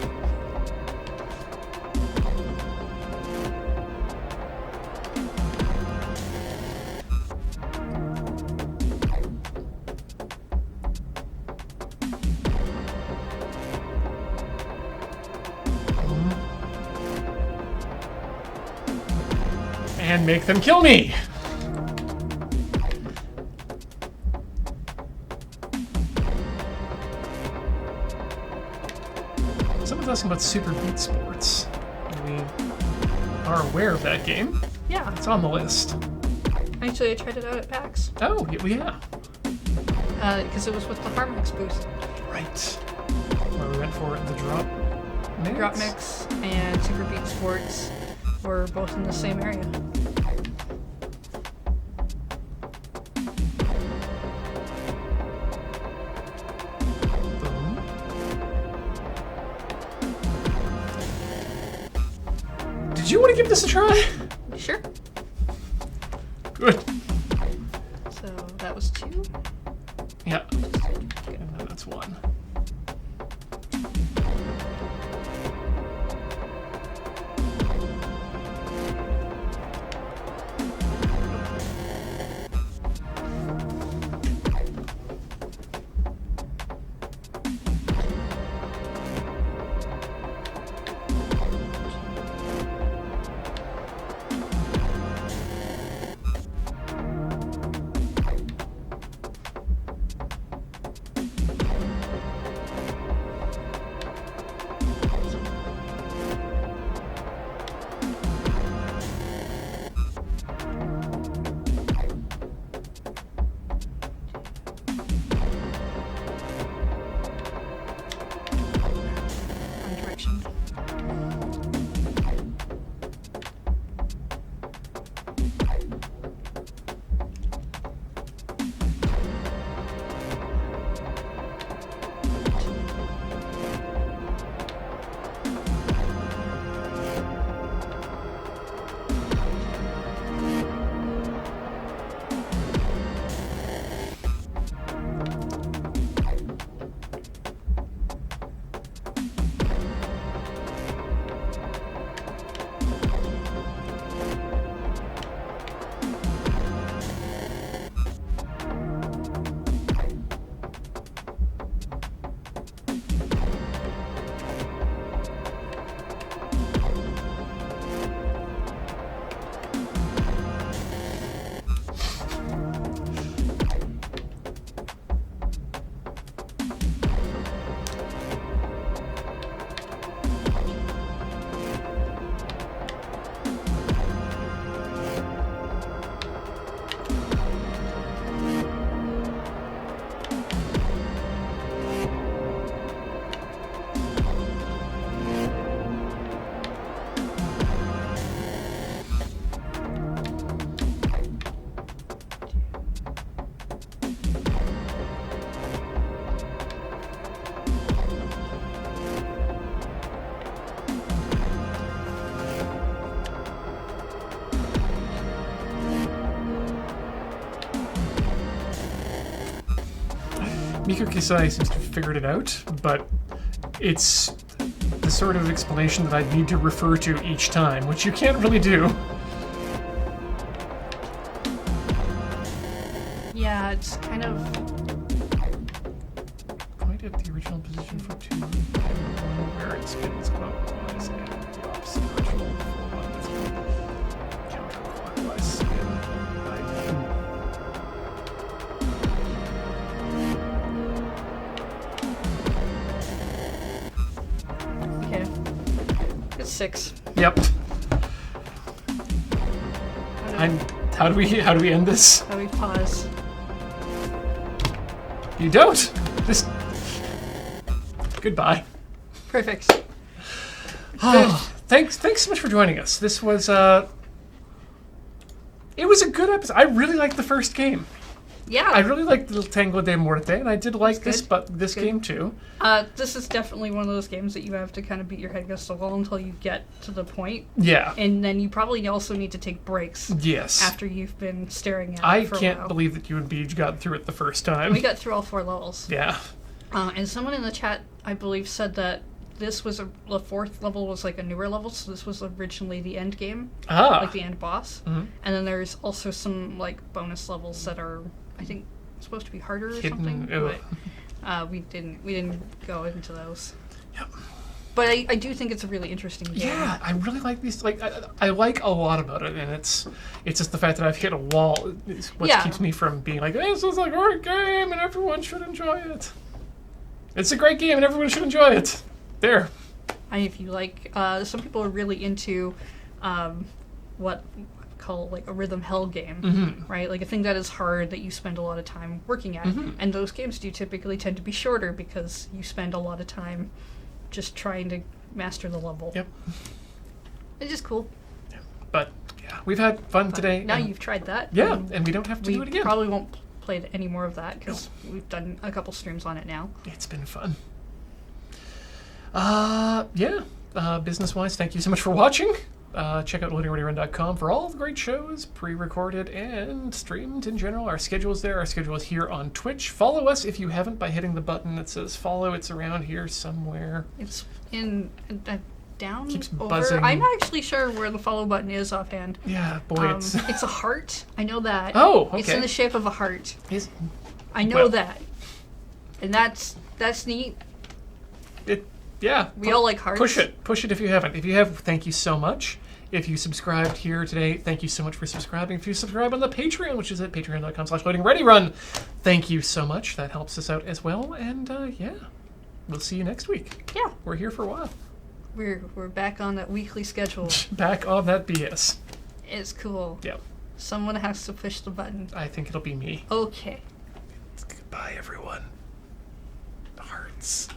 A: And make them kill me. Someone's asking about Super Beat Sports. We are aware of that game.
B: Yeah.
A: It's on the list.
B: Actually, I tried it out at PAX.
A: Oh, yeah.
B: Because it was with the Harmix booth.
A: Right. Where we went for the drop mix.
B: Drop Mix and Super Beat Sports were both in the same area.
A: Boom. Did you want to give this a try?
B: Sure.
A: Good.
B: So that was 2.
A: Yeah. And then that's 1. Miko Kisai seems to have figured it out, but it's the sort of explanation that I need to refer to each time, which you can't really do.
B: Yeah, it's kind of...
A: Point at the original position for 2, where it spins clockwise and the opposite direction for 1 counterclockwise spin by 2.
B: Okay. It's 6.
A: Yep. How do we end this?
B: How do we pause?
A: You don't. Just goodbye.
B: Perfect.
A: Thanks so much for joining us. This was it was a good episode. I really liked the first game.
B: Yeah.
A: I really liked the Tango de Muerte, and I did like this,
B: good.
A: but this
B: Good.
A: game too.
B: This is definitely one of those games that you have to kind of beat your head against the wall until you get to the point.
A: Yeah.
B: And then you probably also need to take breaks
A: Yes.
B: after you've been staring at
A: I
B: it for a
A: can't
B: while.
A: believe that you and Beej got through it the first time.
B: We got through all 4 levels.
A: Yeah.
B: And someone in the chat, I believe, said that this was the 4th level was like a newer level, so this was originally the end game, like the end boss.
A: Mhm.
B: And then there's also some like bonus levels that are, I think, supposed to be harder or
A: Hidden,
B: something.
A: ugh.
B: But we didn't go into those.
A: Yep.
B: But I do think it's a really interesting game.
A: Yeah, I really like these. Like, I like a lot about it, and it's just the fact that I've hit a wall. Is what
B: Yeah.
A: keeps me from being like, this is a great game, and everyone should enjoy it. It's a great game, and everyone should enjoy it. There.
B: And if you like, some people are really into what I call like a rhythm hell game, right? Like a thing that is hard that you spend a lot of time working at. And those games do typically tend to be shorter because you spend a lot of time just trying to master the level.
A: Yep.
B: It's just cool.
A: But yeah, we've had fun today.
B: Now
A: and-
B: you've tried that.
A: Yeah,
B: and
A: and we don't have to
B: we
A: do it again.
B: probably won't play any more of that because we've done a couple streams on it now.
A: It's been fun. Yeah. Business-wise, thank you so much for watching. Check out loadingreadyrun.com for all the great shows, pre-recorded and streamed in general. Our schedule is there. Our schedule is here on Twitch. Follow us if you haven't by hitting the button that says follow. It's around here somewhere.
B: It's in down
A: Keeps
B: over.
A: buzzing.
B: I'm not actually sure where the follow button is offhand.
A: Yeah, boy, it's...
B: It's a heart. I know that.
A: Oh, okay.
B: It's in the shape of a heart.
A: Is
B: I know
A: Well.
B: that. And that's neat.
A: it? Yeah.
B: We all like hearts.
A: Push it. Push it if you haven't. If you have, thank you so much. If you subscribed here today, thank you so much for subscribing. If you subscribe on the Patreon, which is at patreon.com/loadingreadyrun, thank you so much. That helps us out as well. And yeah, we'll see you next week.
B: Yeah.
A: We're here for a while.
B: We're back on that weekly schedule.
A: Back on that BS.
B: It's cool.
A: Yep.
B: Someone has to push the button.
A: I think it'll be me.
B: Okay.
A: Goodbye, everyone. Hearts.